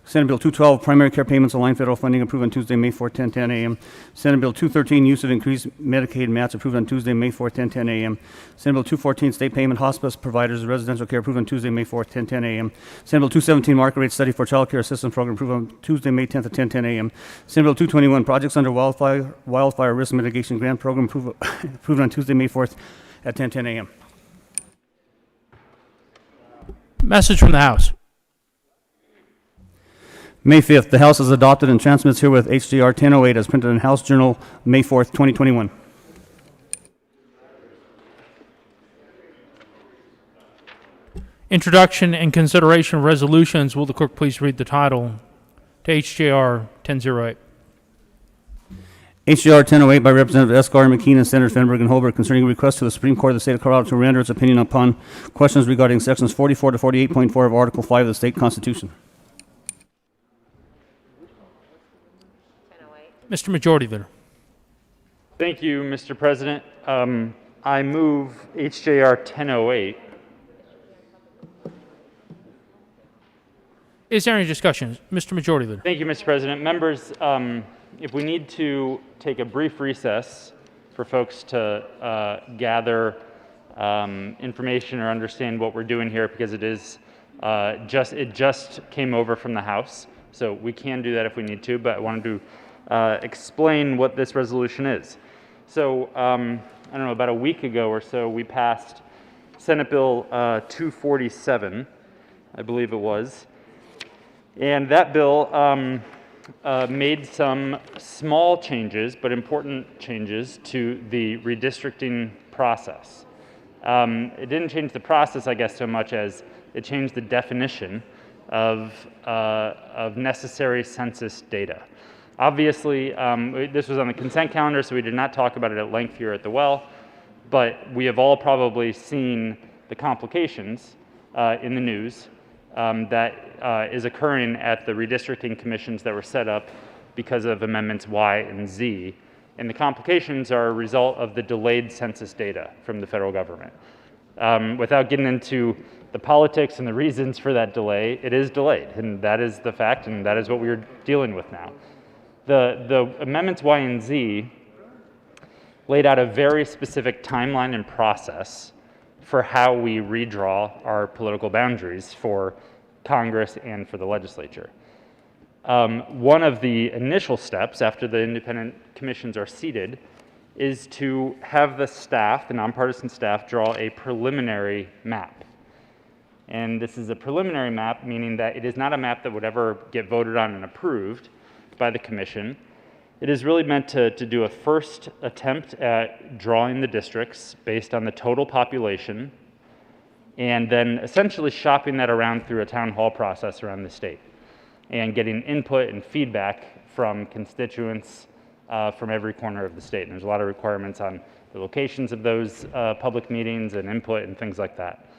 Senate Bill 212, primary care payments aligned federal funding, approved on Tuesday, May 4th, 10 a.m. Senate Bill 213, use of increased Medicaid match, approved on Tuesday, May 4th, 10 a.m. Senate Bill 214, state payment hospice providers residential care, approved on Tuesday, May 4th, 10 a.m. Senate Bill 217, market rate study for child care assistance program, approved on Tuesday, May 10th at 10 a.m. Senate Bill 221, projects under wildfire risk mitigation grant program, approved on Tuesday, May 4th at 10 a.m. Message from the House. May 5th, the House has adopted and transmits herewith HJR 1008 as printed in House Journal, May 4th, 2021. Introduction and consideration of resolutions. Will the clerk please read the title to HJR 1008? HJR 1008 by Representative Escar, McKean, and Senators Fenberg and Holberg concerning a request to the Supreme Court of the State of Colorado to render its opinion upon questions regarding sections 44 to 48.4 of Article 5 of the State Constitution. Mr. Majority Leader. Thank you, Mr. President. I move HJR 1008. Is there any discussion? Mr. Majority Leader. Thank you, Mr. President. Members, if we need to take a brief recess for folks to gather information or understand what we're doing here, because it is it just came over from the House, so we can do that if we need to. But I wanted to explain what this resolution is. So I don't know, about a week ago or so, we passed Senate Bill 247, I believe it was. And that bill made some small changes, but important changes to the redistricting process. It didn't change the process, I guess, so much as it changed the definition of necessary census data. Obviously, this was on the consent calendar, so we did not talk about it at length here at the well, but we have all probably seen the complications in the news that is occurring at the redistricting commissions that were set up because of amendments Y and Z. And the complications are a result of the delayed census data from the federal government. Without getting into the politics and the reasons for that delay, it is delayed, and that is the fact, and that is what we're dealing with now. The amendments Y and Z laid out a very specific timeline and process for how we redraw our political boundaries for Congress and for the legislature. One of the initial steps after the independent commissions are seated is to have the staff, the nonpartisan staff, draw a preliminary map. And this is a preliminary map, meaning that it is not a map that would ever get voted on and approved by the commission. It is really meant to do a first attempt at drawing the districts based on the total population, and then essentially shopping that around through a town hall process around the state and getting input and feedback from constituents from every corner of the state. And there's a lot of requirements on the locations of those public meetings and input and things like that.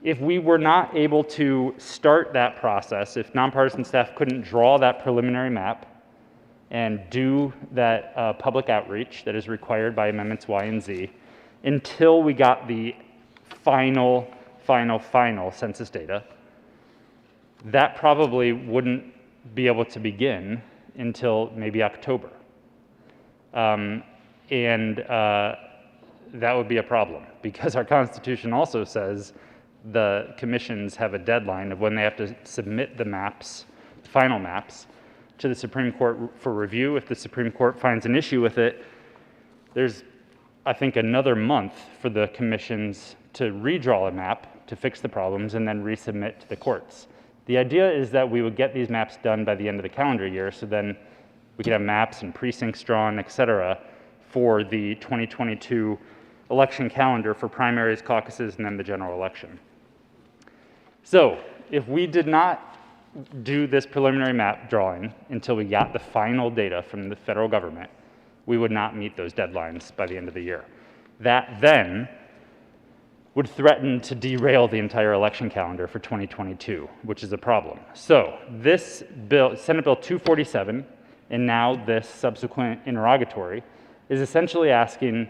If we were not able to start that process, if nonpartisan staff couldn't draw that preliminary map and do that public outreach that is required by amendments Y and Z until we got the final census data, that probably wouldn't be able to begin until maybe October. And that would be a problem, because our Constitution also says the commissions have a deadline of when they have to submit the maps, final maps, to the Supreme Court for review. If the Supreme Court finds an issue with it, there's, I think, another month for the commissions to redraw a map to fix the problems and then resubmit to the courts. The idea is that we would get these maps done by the end of the calendar year, so then we could have maps and precincts drawn, et cetera, for the 2022 election calendar for primaries, caucuses, and then the general election. So if we did not do this preliminary map drawing until we got the final data from the federal government, we would not meet those deadlines by the end of the year. That then would threaten to derail the entire election calendar for 2022, which is a problem. So this bill, Senate Bill 247, and now this subsequent interrogatory, is essentially asking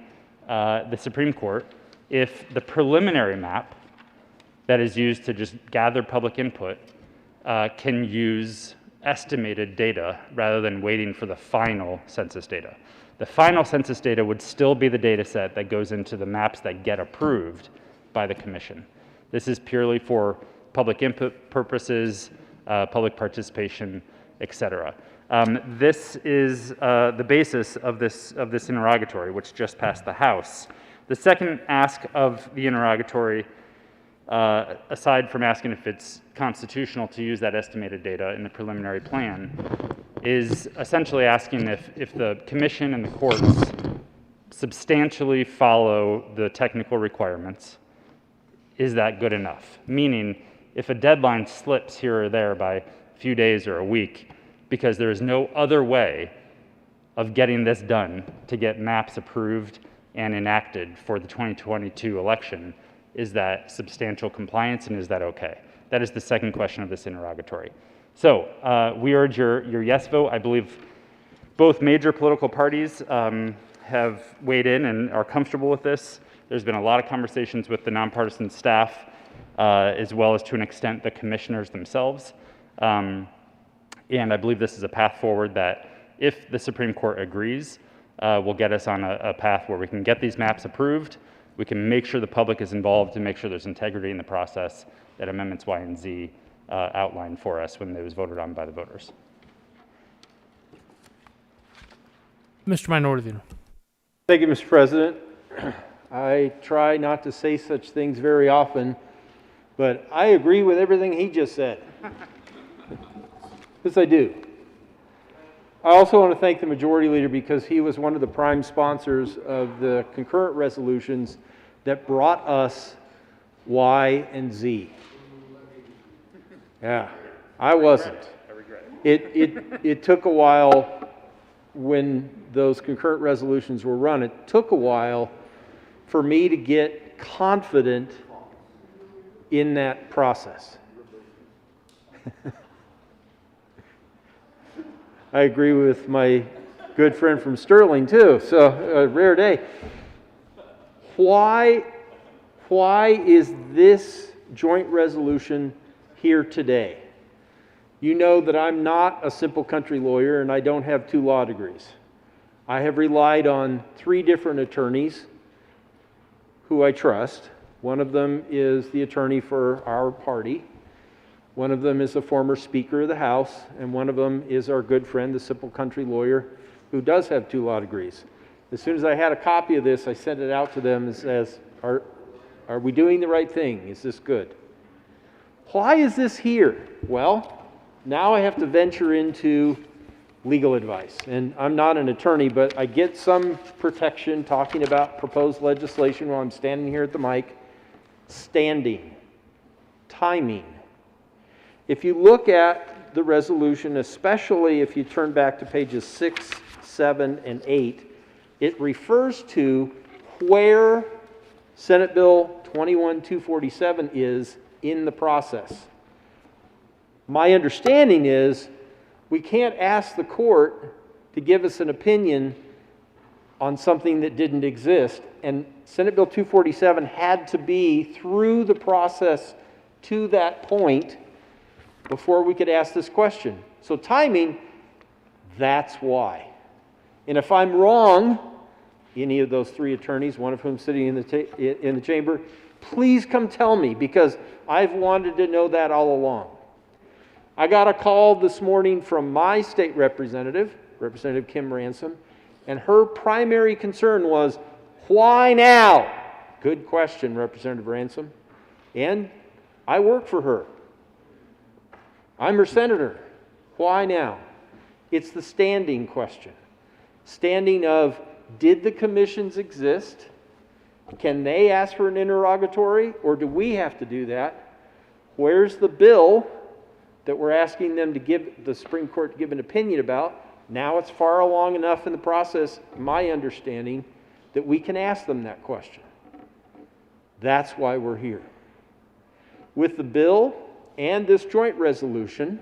the Supreme Court if the preliminary map that is used to just gather public input can use estimated data rather than waiting for the final census data. The final census data would still be the data set that goes into the maps that get approved by the commission. This is purely for public input purposes, public participation, etc. This is the basis of this interrogatory, which just passed the House. The second ask of the interrogatory, aside from asking if it's constitutional to use that estimated data in the preliminary plan, is essentially asking if the commission and the courts substantially follow the technical requirements. Is that good enough? Meaning, if a deadline slips here or there by a few days or a week, because there is no other way of getting this done to get maps approved and enacted for the 2022 election, is that substantial compliance, and is that okay? That is the second question of this interrogatory. So we urge your yes vote. I believe both major political parties have weighed in and are comfortable with this. There's been a lot of conversations with the nonpartisan staff, as well as to an extent the commissioners themselves. And I believe this is a path forward that, if the Supreme Court agrees, will get us on a path where we can get these maps approved. We can make sure the public is involved and make sure there's integrity in the process that Amendments Y and Z outlined for us when it was voted on by the voters. Mr. Minority Leader. Thank you, Mr. President. I try not to say such things very often, but I agree with everything he just said. Yes, I do. I also want to thank the Majority Leader because he was one of the prime sponsors of the concurrent resolutions that brought us Y and Z. Yeah, I wasn't. It took a while when those concurrent resolutions were run. It took a while for me to get confident in that process. I agree with my good friend from Sterling too, so a rare day. Why is this joint resolution here today? You know that I'm not a simple country lawyer and I don't have 2 law degrees. I have relied on 3 different attorneys who I trust. One of them is the attorney for our party. One of them is a former Speaker of the House, and one of them is our good friend, the simple country lawyer, who does have 2 law degrees. As soon as I had a copy of this, I sent it out to them and says, are we doing the right thing? Is this good? Why is this here? Well, now I have to venture into legal advice. And I'm not an attorney, but I get some protection talking about proposed legislation while I'm standing here at the mic. Standing, timing. If you look at the resolution, especially if you turn back to pages 6, 7, and 8, it refers to where Senate Bill 21-247 is in the process. My understanding is we can't ask the court to give us an opinion on something that didn't exist, and Senate Bill 247 had to be through the process to that point before we could ask this question. So timing, that's why. And if I'm wrong, any of those 3 attorneys, one of whom sitting in the chamber, please come tell me, because I've wanted to know that all along. I got a call this morning from my state representative, Representative Kim Ransom, and her primary concern was, why now? Good question, Representative Ransom. And I work for her. I'm her senator. Why now? It's the standing question. Standing of, did the commissions exist? Can they ask for an interrogatory, or do we have to do that? Where's the bill that we're asking them to give the Supreme Court to give an opinion about? Now it's far along enough in the process, my understanding, that we can ask them that question. That's why we're here. With the bill and this joint resolution,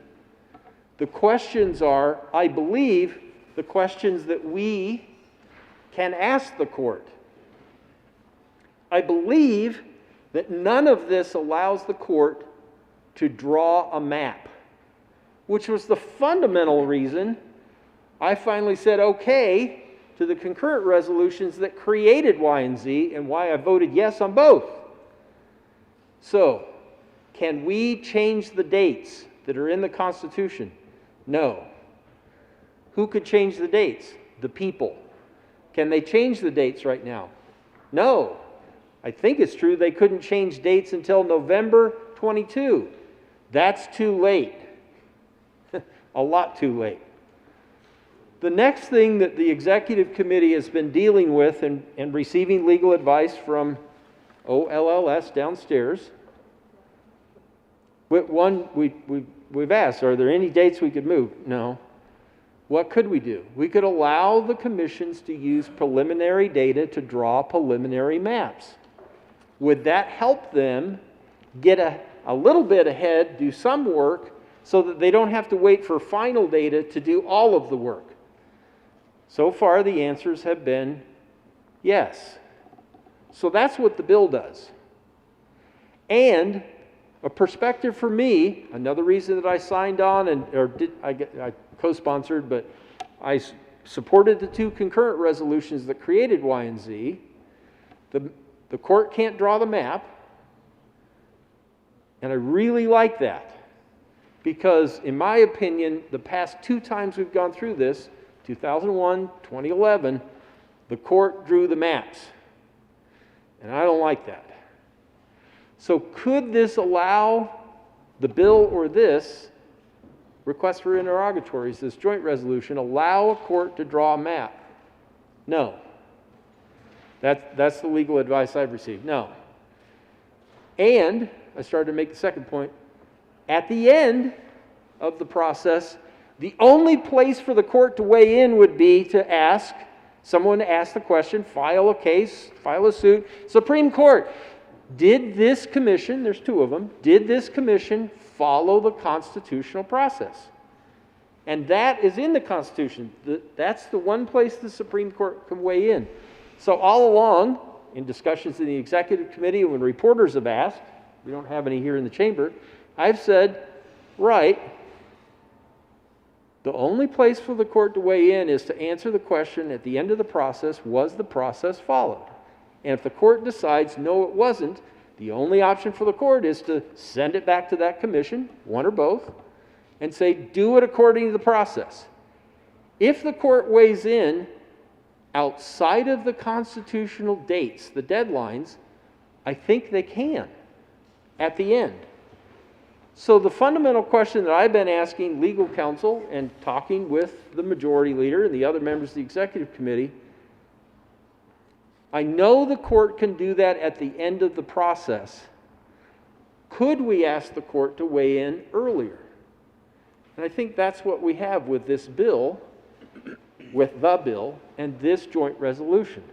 the questions are, I believe, the questions that we can ask the court. I believe that none of this allows the court to draw a map. which was the fundamental reason I finally said okay to the concurrent resolutions that created Y and Z and why I voted yes on both. So, can we change the dates that are in the Constitution? No. Who could change the dates? The people. Can they change the dates right now? No. I think it's true they couldn't change dates until November 22. That's too late. A lot too late. The next thing that the executive committee has been dealing with and receiving legal advice from OLLS downstairs, we've asked, are there any dates we could move? No. What could we do? We could allow the commissions to use preliminary data to draw preliminary maps. Would that help them get a little bit ahead, do some work, so that they don't have to wait for final data to do all of the work? So far, the answers have been yes. So that's what the bill does. And a perspective for me, another reason that I signed on I co-sponsored, but I supported the two concurrent resolutions that created Y and Z. The court can't draw the map, and I really like that because, in my opinion, the past two times we've gone through this, 2001, 2011, the court drew the maps, and I don't like that. So could this allow the bill or this request for interrogatories, this joint resolution, allow a court to draw a map? No. That's the legal advice I've received. No. And I started to make the second point. At the end of the process, the only place for the court to weigh in would be to ask someone to ask the question, file a case, file a suit. Supreme Court, did this commission, there's two of them, did this commission follow the constitutional process? And that is in the Constitution. That's the one place the Supreme Court can weigh in. So all along, in discussions in the Executive Committee, when reporters have asked, we don't have any here in the chamber, I've said, right, the only place for the court to weigh in is to answer the question at the end of the process, was the process followed? And if the court decides, no, it wasn't, the only option for the court is to send it back to that commission, one or both, and say, do it according to the process. If the court weighs in outside of the constitutional dates, the deadlines, I think they can at the end. So the fundamental question that I've been asking legal counsel and talking with the majority leader and the other members of the executive committee, I know the court can do that at the end of the process. Could we ask the court to weigh in earlier? And I think that's what we have with this bill, with the bill, and this joint resolution.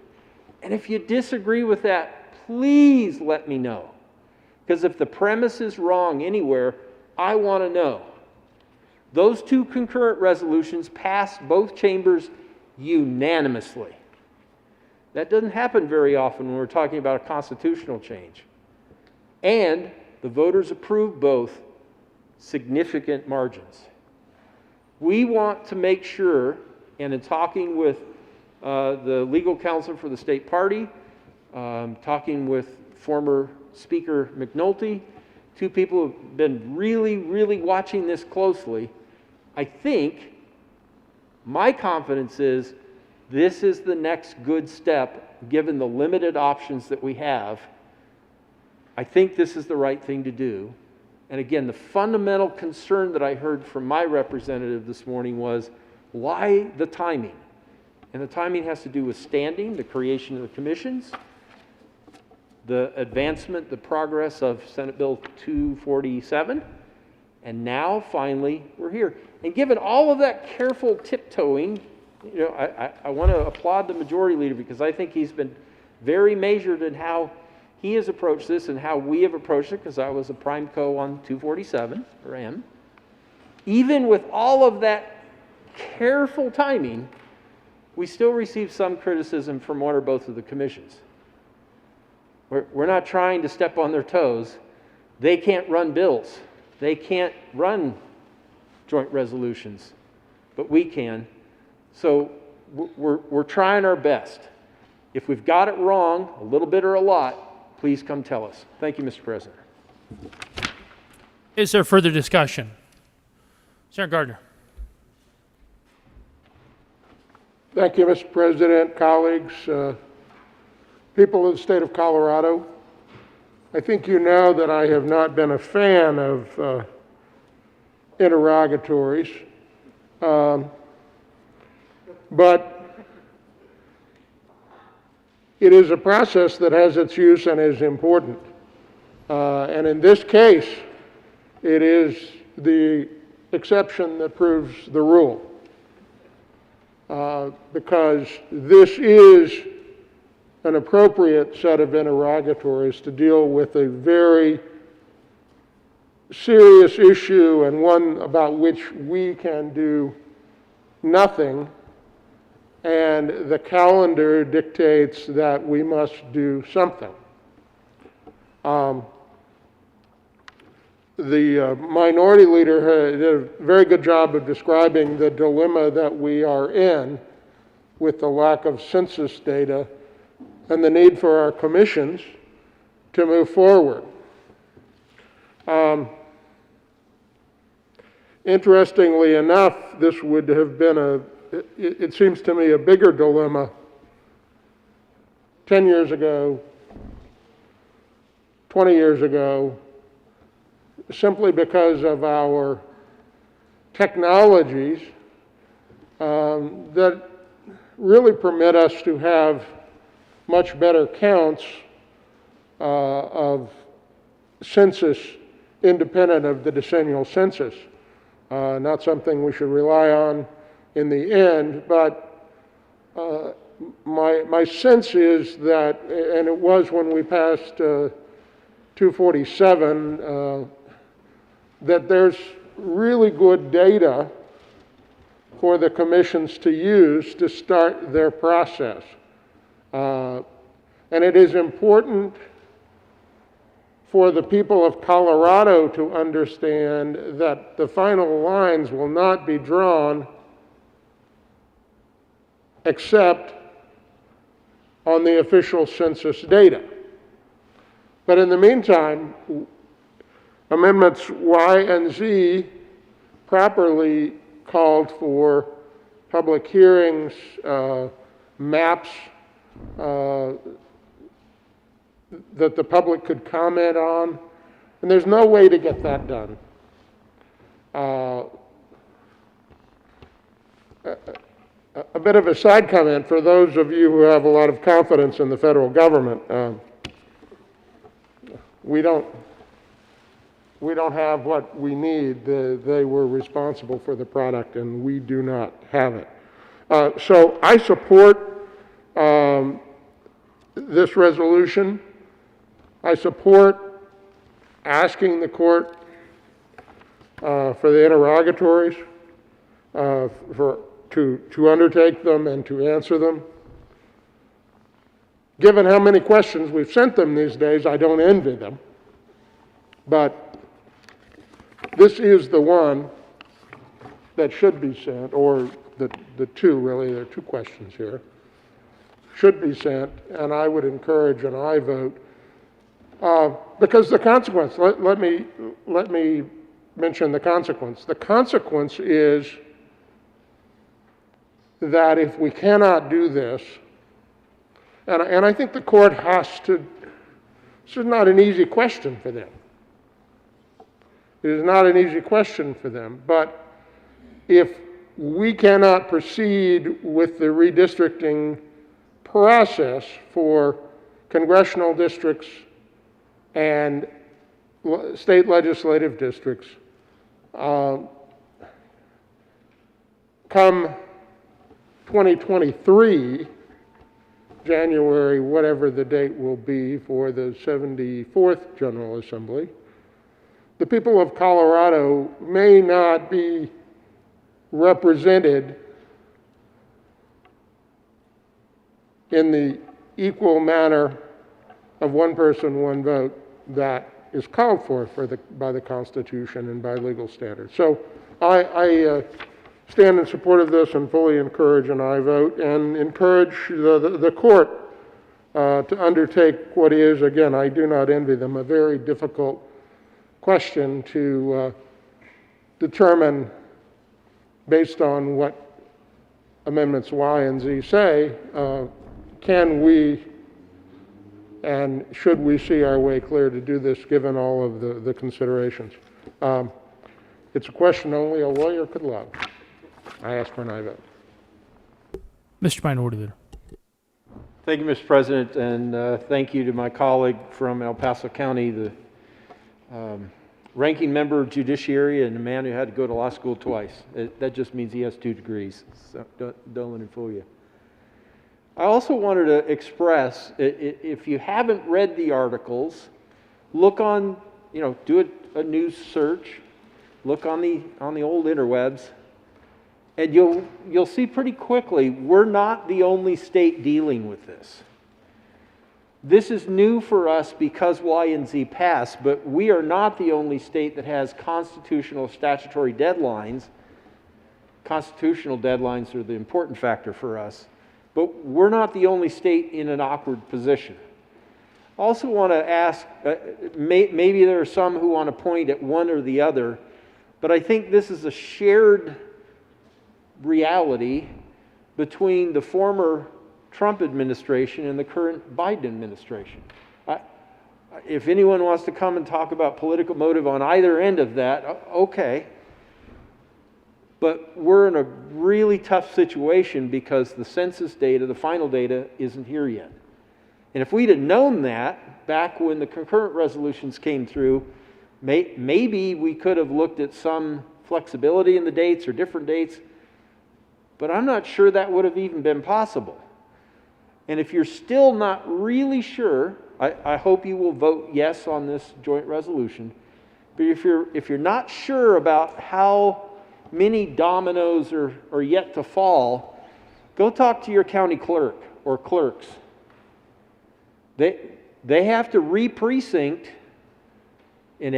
And if you disagree with that, please let me know. Because if the premise is wrong anywhere, I want to know. Those two concurrent resolutions passed both chambers unanimously. That doesn't happen very often when we're talking about a constitutional change. And the voters approved both significant margins. We want to make sure, and in talking with the legal counsel for the state party, talking with former Speaker McNulty, two people who have been really watching this closely, I think my confidence is this is the next good step given the limited options that we have. I think this is the right thing to do. And again, the fundamental concern that I heard from my representative this morning was, why the timing? And the timing has to do with standing, the creation of the commissions, the advancement, the progress of Senate Bill 247, and now finally we're here. And given all of that careful tiptoeing, you know, I want to applaud the majority leader because I think he's been very measured in how he has approached this and how we have approached it, because I was a prime co on 247, or am. Even with all of that careful timing, we still receive some criticism from one or both of the commissions. We're not trying to step on their toes. They can't run bills. They can't run joint resolutions, but we can. So we're trying our best. If we've got it wrong, a little bit or a lot, please come tell us. Thank you, Mr. President. Is there further discussion? Senator Gardner. Thank you, Mr. President, colleagues, people of the state of Colorado. I think you know that I have not been a fan of interrogatories, but it is a process that has its use and is important. And in this case, it is the exception that proves the rule. Because this is an appropriate set of interrogatories to deal with a very serious issue and one about which we can do nothing, and the calendar dictates that we must do something. The minority leader did a very good job of describing the dilemma that we are in with the lack of census data and the need for our commissions to move forward. Interestingly enough, this would have been it seems to me, a bigger dilemma 10 years ago, 20 years ago, simply because of our technologies that really permit us to have much better counts of census independent of the decennial census. Not something we should rely on in the end, but my sense is that, and it was when we passed 247, that there's really good data for the commissions to use to start their process. And it is important for the people of Colorado to understand that the final lines will not be drawn except on the official census data. But in the meantime, Amendments Y and Z properly called for public hearings, maps that the public could comment on, and there's no way to get that done. A bit of a side comment for those of you who have a lot of confidence in the federal government. We don't have what we need. They were responsible for the product, and we do not have it. So I support this resolution. I support asking the court for the interrogatories, to undertake them and to answer them. Given how many questions we've sent them these days, I don't envy them. But this is the one that should be sent, or the two, really, there are two questions here, should be sent, and I would encourage an aye vote. Because the consequence, let me mention the consequence. The consequence is that if we cannot do this, and I think the court has to, this is not an easy question for them. It is not an easy question for them, but if we cannot proceed with the redistricting process for congressional districts and state legislative districts, come 2023, January, whatever the date will be for the 74th General Assembly, the people of Colorado may not be represented in the equal manner of one person, one vote that is called for by the Constitution and by legal standards. So I stand in support of this and fully encourage an aye vote, and encourage the court to undertake what is, again, I do not envy them, a very difficult question to determine based on what amendments Y and Z say, can we and should we see our way clear to do this given all of the considerations? It's a question only a lawyer could love. I ask for an aye vote. Mr. Minority Leader. Thank you, Mr. President, and thank you to my colleague from El Paso County, the ranking member of Judiciary and a man who had to go to law school twice. That just means he has 2 degrees, so don't let him fool you. I also wanted to express, if you haven't read the articles, look on, do a news search, look on the old interwebs, and you'll see pretty quickly we're not the only state dealing with this. This is new for us because Y and Z passed, but we are not the only state that has constitutional statutory deadlines. Constitutional deadlines are the important factor for us. But we're not the only state in an awkward position. I also want to ask, maybe there are some who want to point at one or the other, but I think this is a shared reality between the former Trump administration and the current Biden administration. If anyone wants to come and talk about political motive on either end of that, okay. But we're in a really tough situation because the census data, the final data, isn't here yet. And if we'd have known that back when the concurrent resolutions came through, maybe we could have looked at some flexibility in the dates or different dates, but I'm not sure that would have even been possible. And if you're still not really sure, I hope you will vote yes on this joint resolution. But if you're not sure about how many dominoes are yet to fall, go talk to your county clerk or clerks. They have to re-precinct in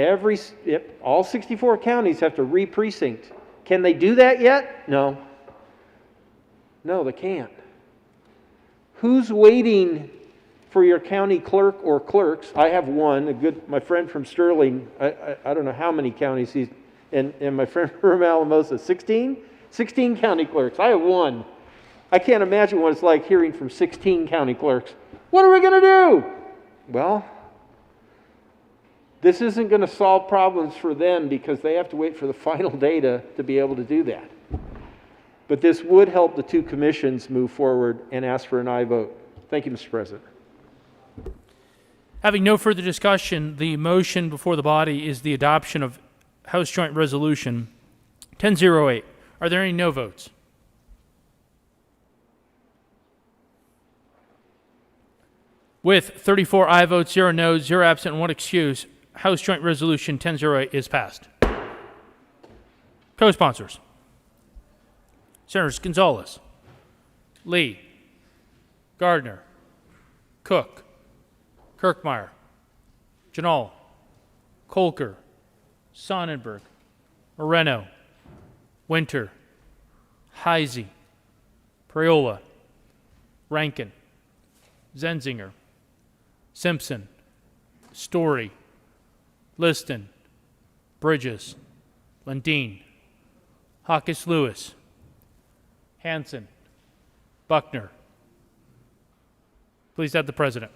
all 64 counties have to re-precinct. Can they do that yet? No. No, they can't. Who's waiting for your county clerk or clerks? I have one, my friend from Sterling, I don't know how many counties he's, and my friend from Alamosa, 16 county clerks. I have one. I can't imagine what it's like hearing from 16 county clerks. What are we going to do? Well, this isn't going to solve problems for them because they have to wait for the final data to be able to do that. But this would help the 2 commissions move forward and ask for an aye vote. Thank you, Mr. President. Having no further discussion, the motion before the body is the adoption of House Joint Resolution 1008. Are there any no votes? With 34 aye votes, 0 noes, 0 absent, and 1 excuse, House Joint Resolution 1008 is passed. Co-sponsors: Senators Gonzalez, Lee, Gardner, Cook, Kirkmeyer, Janal, Kolker, Sonnenberg, Moreno, Winter, Heisey, Priola, Rankin, Zenzinger, Simpson, Story, Liston, Bridges, Lundeen, Hawkins Lewis, Hanson, Buckner. Please have the President.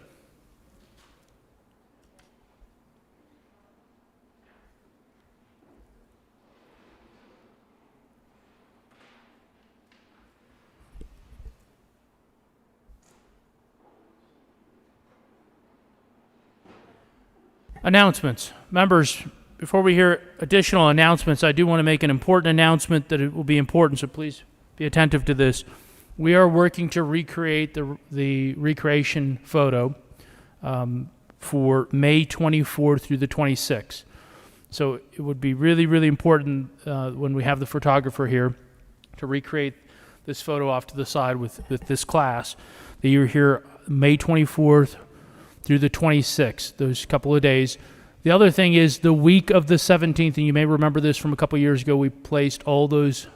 Announcements. Members, before we hear additional announcements, I do want to make an important announcement that it will be important, so please be attentive to this. We are working to recreate the recreation photo for May 24th through the 26th. So it would be really, really important when we have the photographer here to recreate this photo off to the side with this class, that you're here May 24th through the 26th, those couple of days, The other thing is the week of the 17th, and you may remember this from a couple years ago, we placed all those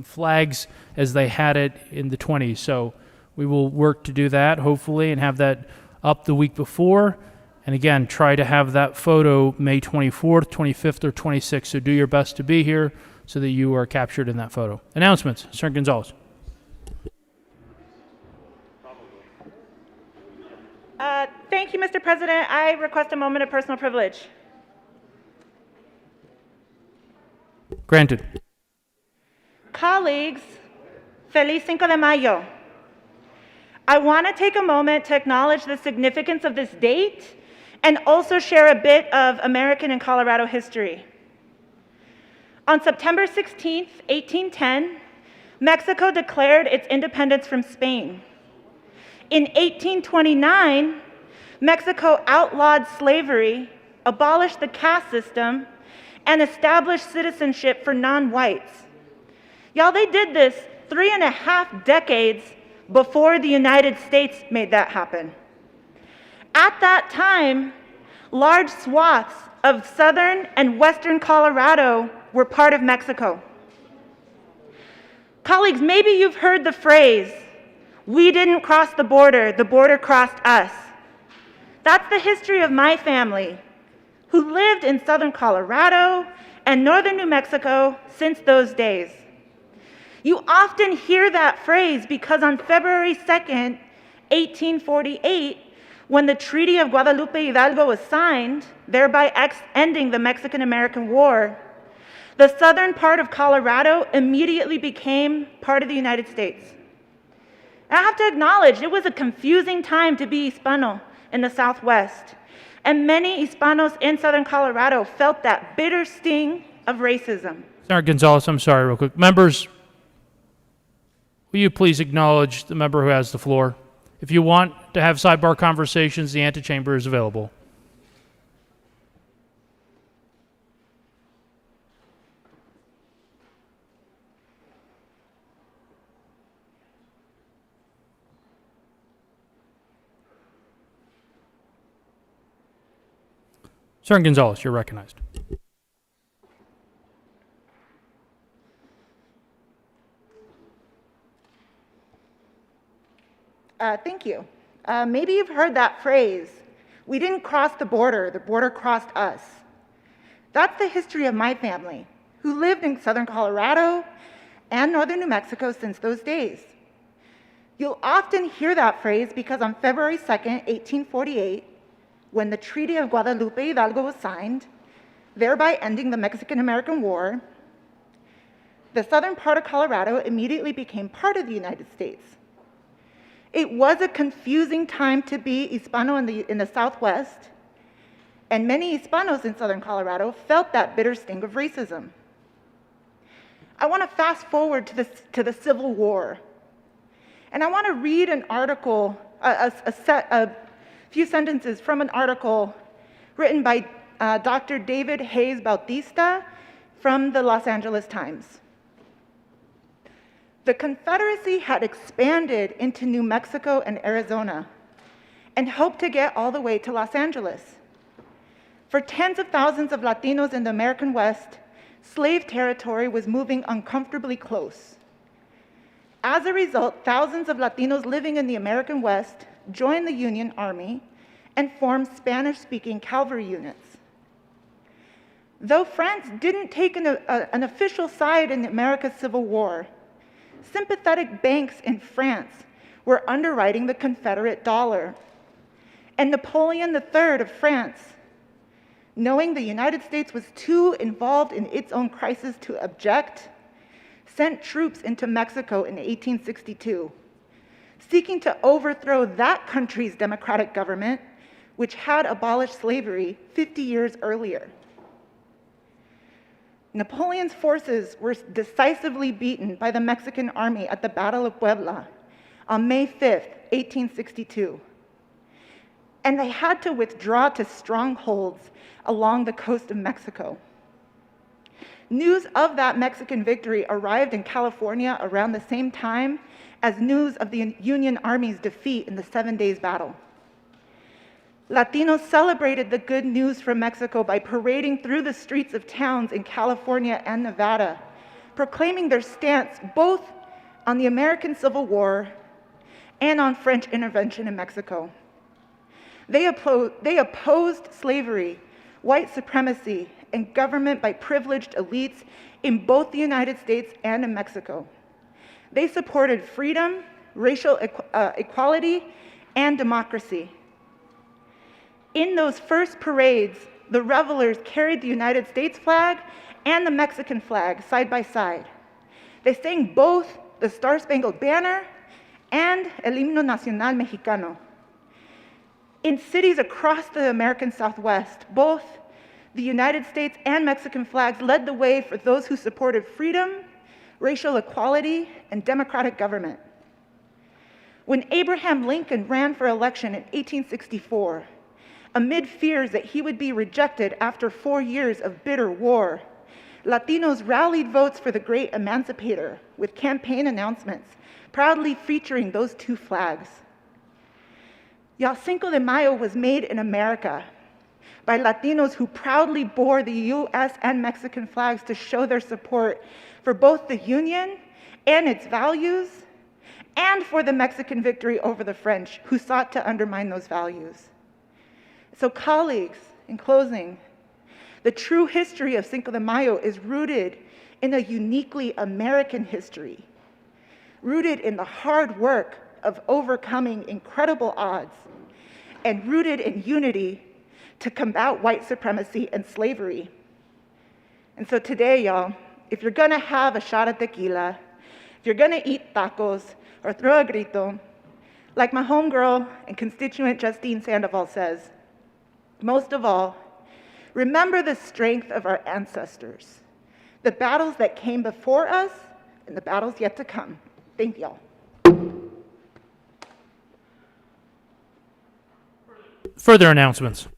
flags as they had it in the 20s. So we will work to do that, hopefully, and have that up the week before. And again, try to have that photo May 24th, 25th, or 26th. So do your best to be here so that you are captured in that photo. Announcements, Senator Gonzalez. Thank you, Mr. President. I request a moment of personal privilege. Granted. Colleagues, Feliz Cinco de Mayo. I want to take a moment to acknowledge the significance of this date and also share a bit of American and Colorado history. On September 16th, 1810, Mexico declared its independence from Spain. In 1829, Mexico outlawed slavery, abolished the caste system, and established citizenship for non-whites. Y'all, they did this 3.5 decades before the United States made that happen. At that time, large swaths of southern and western Colorado were part of Mexico. Colleagues, maybe you've heard the phrase, "We didn't cross the border crossed us." That's the history of my family, who lived in southern Colorado and northern New Mexico since those days. You often hear that phrase because on February 2nd, 1848, when the Treaty of Guadalupe Hidalgo was signed, thereby ending the Mexican-American War, the southern part of Colorado immediately became part of the United States. I have to acknowledge it was a confusing time to be Hispano in the Southwest, and many Hispanos in southern Colorado felt that bitter sting of racism. Senator Gonzalez, I'm sorry, real quick. Members, will you please acknowledge the member who has the floor? If you want to have sidebar conversations, the antechamber is available. Senator Gonzalez, you're recognized. Thank you. Maybe you've heard that phrase, "We didn't cross the border crossed us." That's the history of my family, who lived in southern Colorado and northern New Mexico since those days. You'll often hear that phrase because on February 2nd, 1848, when the Treaty of Guadalupe Hidalgo was signed, thereby ending the Mexican-American War, the southern part of Colorado immediately became part of the United States. It was a confusing time to be Hispano in the Southwest, and many Hispanos in southern Colorado felt that bitter sting of racism. I want to fast forward to the Civil War, and I want to read an article, a few sentences from an article written by Dr. David Hayes Bautista from the Los Angeles Times. The Confederacy had expanded into New Mexico and Arizona and hoped to get all the way to Los Angeles. For tens of thousands of Latinos in the American West, slave territory was moving uncomfortably close. As a result, thousands of Latinos living in the American West joined the Union Army and formed Spanish-speaking cavalry units. Though France didn't take an official side in America's Civil War, sympathetic banks in France were underwriting the Confederate dollar. And Napoleon III of France, knowing the United States was too involved in its own crisis to object, sent troops into Mexico in 1862, seeking to overthrow that country's democratic government, which had abolished slavery 50 years earlier. Napoleon's forces were decisively beaten by the Mexican army at the Battle of Puebla on May 5th, 1862. And they had to withdraw to strongholds along the coast of Mexico. News of that Mexican victory arrived in California around the same time as news of the Union Army's defeat in the 7 Days Battle. Latinos celebrated the good news from Mexico by parading through the streets of towns in California and Nevada, proclaiming their stance both on the American Civil War and on French intervention in Mexico. They opposed slavery, white supremacy, and government by privileged elites in both the United States and in Mexico. They supported freedom, racial equality, and democracy. In those first parades, the revelers carried the United States flag and the Mexican flag side by side. They sang both the Star-Spangled Banner and El Himno Nacional Mexicano. In cities across the American Southwest, both the United States and Mexican flags led the way for those who supported freedom, racial equality, and democratic government. When Abraham Lincoln ran for election in 1864, amid fears that he would be rejected after 4 years of bitter war, Latinos rallied votes for the great emancipator with campaign announcements proudly featuring those two flags. Y'all, Cinco de Mayo was made in America by Latinos who proudly bore the US and Mexican flags to show their support for both the Union and its values, and for the Mexican victory over the French, who sought to undermine those values. So colleagues, in closing, the true history of Cinco de Mayo is rooted in a uniquely American history, rooted in the hard work of overcoming incredible odds, and rooted in unity to combat white supremacy and slavery. And so today, y'all, if you're gonna have a shot of tequila, if you're gonna eat tacos or throw a grito, like my homegirl and constituent Justine Sandoval says, most of all, remember the strength of our ancestors, the battles that came before us and the battles yet to come. Thank y'all. Further announcements.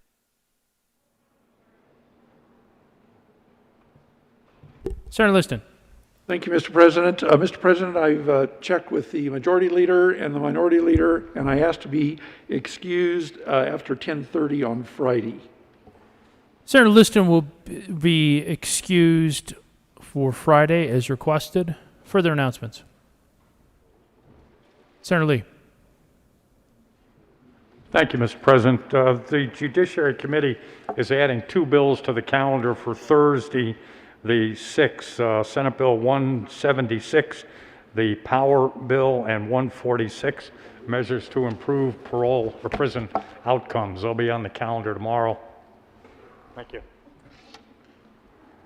Senator Liston. Thank you, Mr. President. Mr. President, I've checked with the majority leader and the minority leader, and I asked to be excused after 10:30 on Friday. Senator Liston will be excused for Friday as requested. Further announcements. Senator Lee. Thank you, Mr. President. The Judiciary Committee is adding 2 bills to the calendar for Thursday, the 6th, Senate Bill 176, the Power Bill, and 146, measures to improve parole or prison outcomes. They'll be on the calendar tomorrow. Thank you.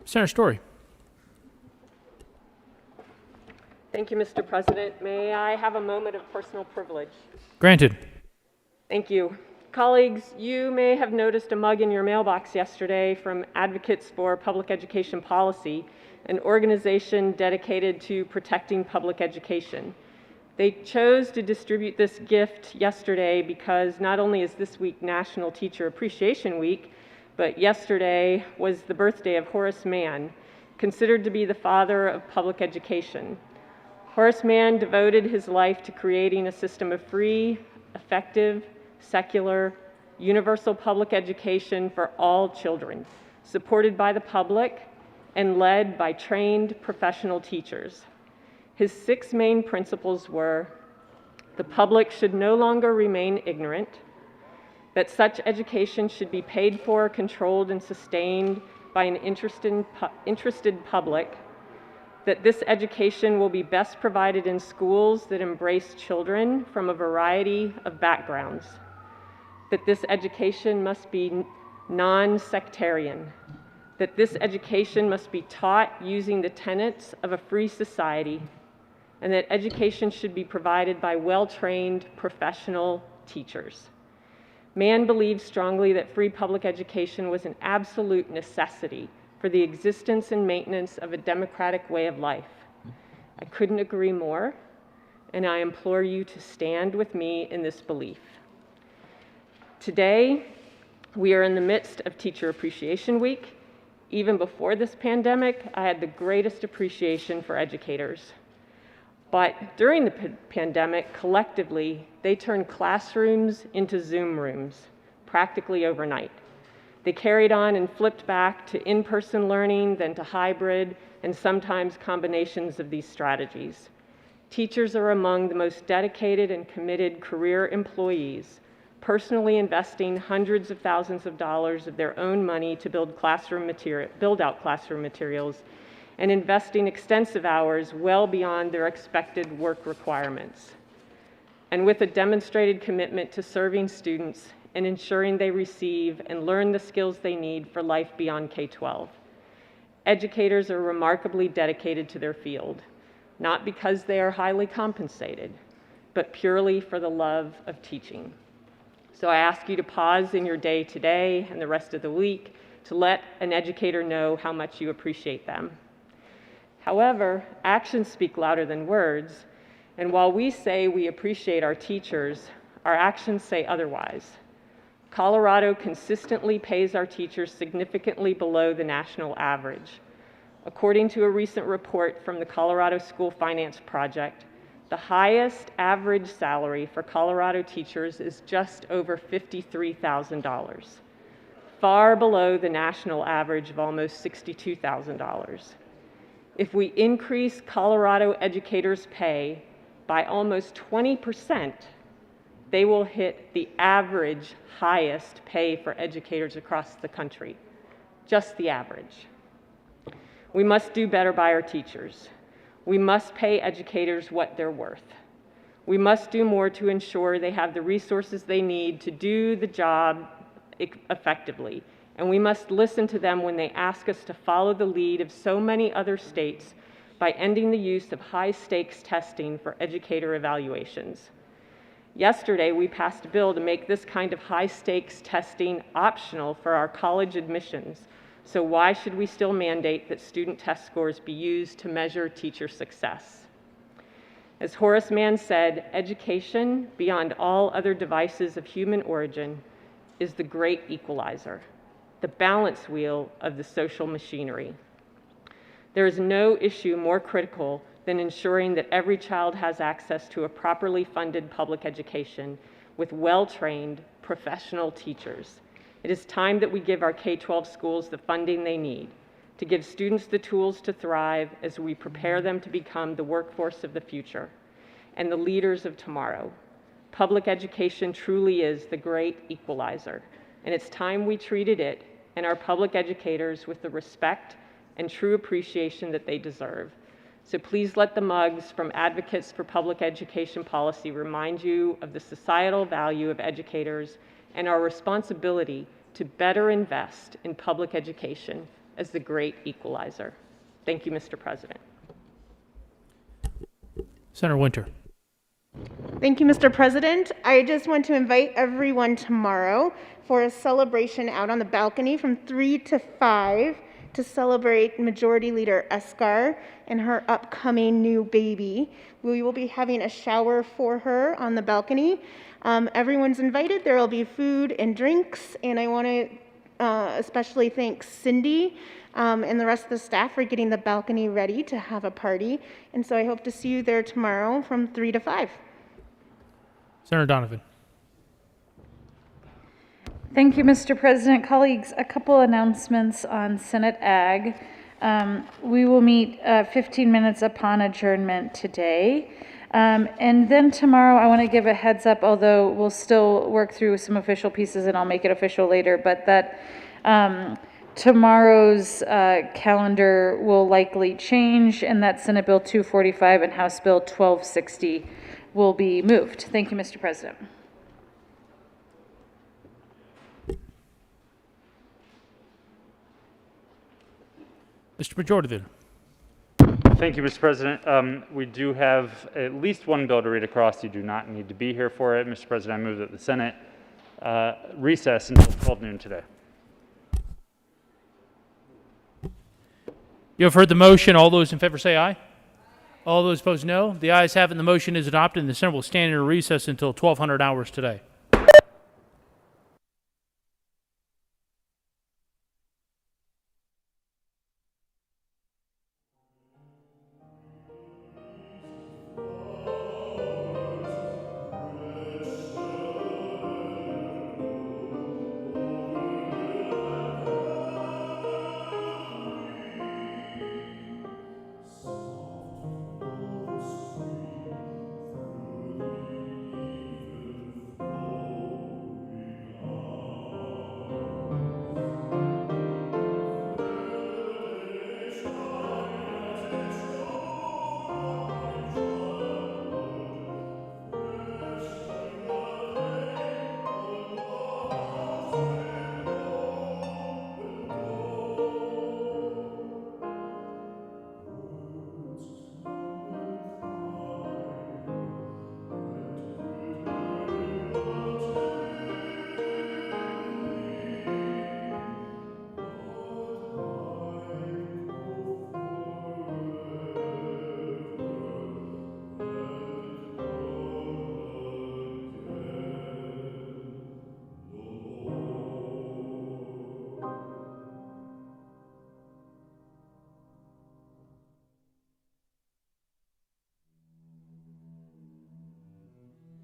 Senator Story. Thank you, Mr. President. May I have a moment of personal privilege? Granted. Thank you. Colleagues, you may have noticed a mug in your mailbox yesterday from Advocates for Public Education Policy, an organization dedicated to protecting public education. They chose to distribute this gift yesterday because not only is this week National Teacher Appreciation Week, but yesterday was the birthday of Horace Mann, considered to be the father of public education. Horace Mann devoted his life to creating a system of free, effective, secular, universal public education for all children, supported by the public and led by trained professional teachers. His 6 main principles were: the public should no longer remain ignorant, that such education should be paid for, controlled, and sustained by an interested public, that this education will be best provided in schools that embrace children from a variety of backgrounds, that this education must be non-sectarian, that this education must be taught using the tenets of a free society, and that education should be provided by well-trained professional teachers. Mann believed strongly that free public education was an absolute necessity for the existence and maintenance of a democratic way of life. I couldn't agree more, and I implore you to stand with me in this belief. Today, we are in the midst of Teacher Appreciation Week. Even before this pandemic, I had the greatest appreciation for educators. But during the pandemic, collectively, they turned classrooms into Zoom rooms, practically overnight. They carried on and flipped back to in-person learning, then to hybrid, and sometimes combinations of these strategies. Teachers are among the most dedicated and committed career employees, personally investing hundreds of thousands of dollars of their own money to build out classroom materials, and investing extensive hours well beyond their expected work requirements. And with a demonstrated commitment to serving students and ensuring they receive and learn the skills they need for life beyond K-12. Educators are remarkably dedicated to their field, not because they are highly compensated, but purely for the love of teaching. So I ask you to pause in your day today and the rest of the week to let an educator know how much you appreciate them. However, actions speak louder than words, and while we say we appreciate our teachers, our actions say otherwise. Colorado consistently pays our teachers significantly below the national average. According to a recent report from the Colorado School Finance Project, the highest average salary for Colorado teachers is just over $53,000, far below the national average of almost $62,000. If we increase Colorado educators' pay by almost 20%, they will hit the average highest pay for educators across the country, just the average. We must do better by our teachers. We must pay educators what they're worth. We must do more to ensure they have the resources they need to do the job effectively. And we must listen to them when they ask us to follow the lead of so many other states by ending the use of high-stakes testing for educator evaluations. Yesterday, we passed a bill to make this kind of high-stakes testing optional for our college admissions. So why should we still mandate that student test scores be used to measure teacher success? As Horace Mann said, education, beyond all other devices of human origin, is the great equalizer, the balance wheel of the social machinery. There is no issue more critical than ensuring that every child has access to a properly funded public education with well-trained professional teachers. It is time that we give our K-12 schools the funding they need to give students the tools to thrive as we prepare them to become the workforce of the future and the leaders of tomorrow. Public education truly is the great equalizer, and it's time we treated it and our public educators with the respect and true appreciation that they deserve. So please let the mugs from Advocates for Public Education Policy remind you of the societal value of educators and our responsibility to better invest in public education as the great equalizer. Thank you, Mr. President. Senator Winter. Thank you, Mr. President. I just want to invite everyone tomorrow for a celebration out on the balcony from 3 to 5 to celebrate Majority Leader Eskar and her upcoming new baby. We will be having a shower for her on the balcony. Everyone's invited. There will be food and drinks, and I want to especially thank Cindy and the rest of the staff for getting the balcony ready to have a party. And so I hope to see you there tomorrow from 3 to 5. Senator Donovan. Thank you, Mr. President. Colleagues, a couple announcements on Senate Ag. We will meet 15 minutes upon adjournment today. And then tomorrow, I want to give a heads up, although we'll still work through some official pieces and I'll make it official later, but that tomorrow's calendar will likely change and that Senate Bill 245 and House Bill 1260 will be moved. Thank you, Mr. President. Mr. Majority Leader. Thank you, Mr. President. We do have at least one bill to read across. You do not need to be here for it. Mr. President, I move that the Senate recess until 12 noon today. You have heard the motion. All those in favor say aye. All those opposed no. The ayes have it and the motion is adopted and the Senate will stand in a recess until 1200 hours today.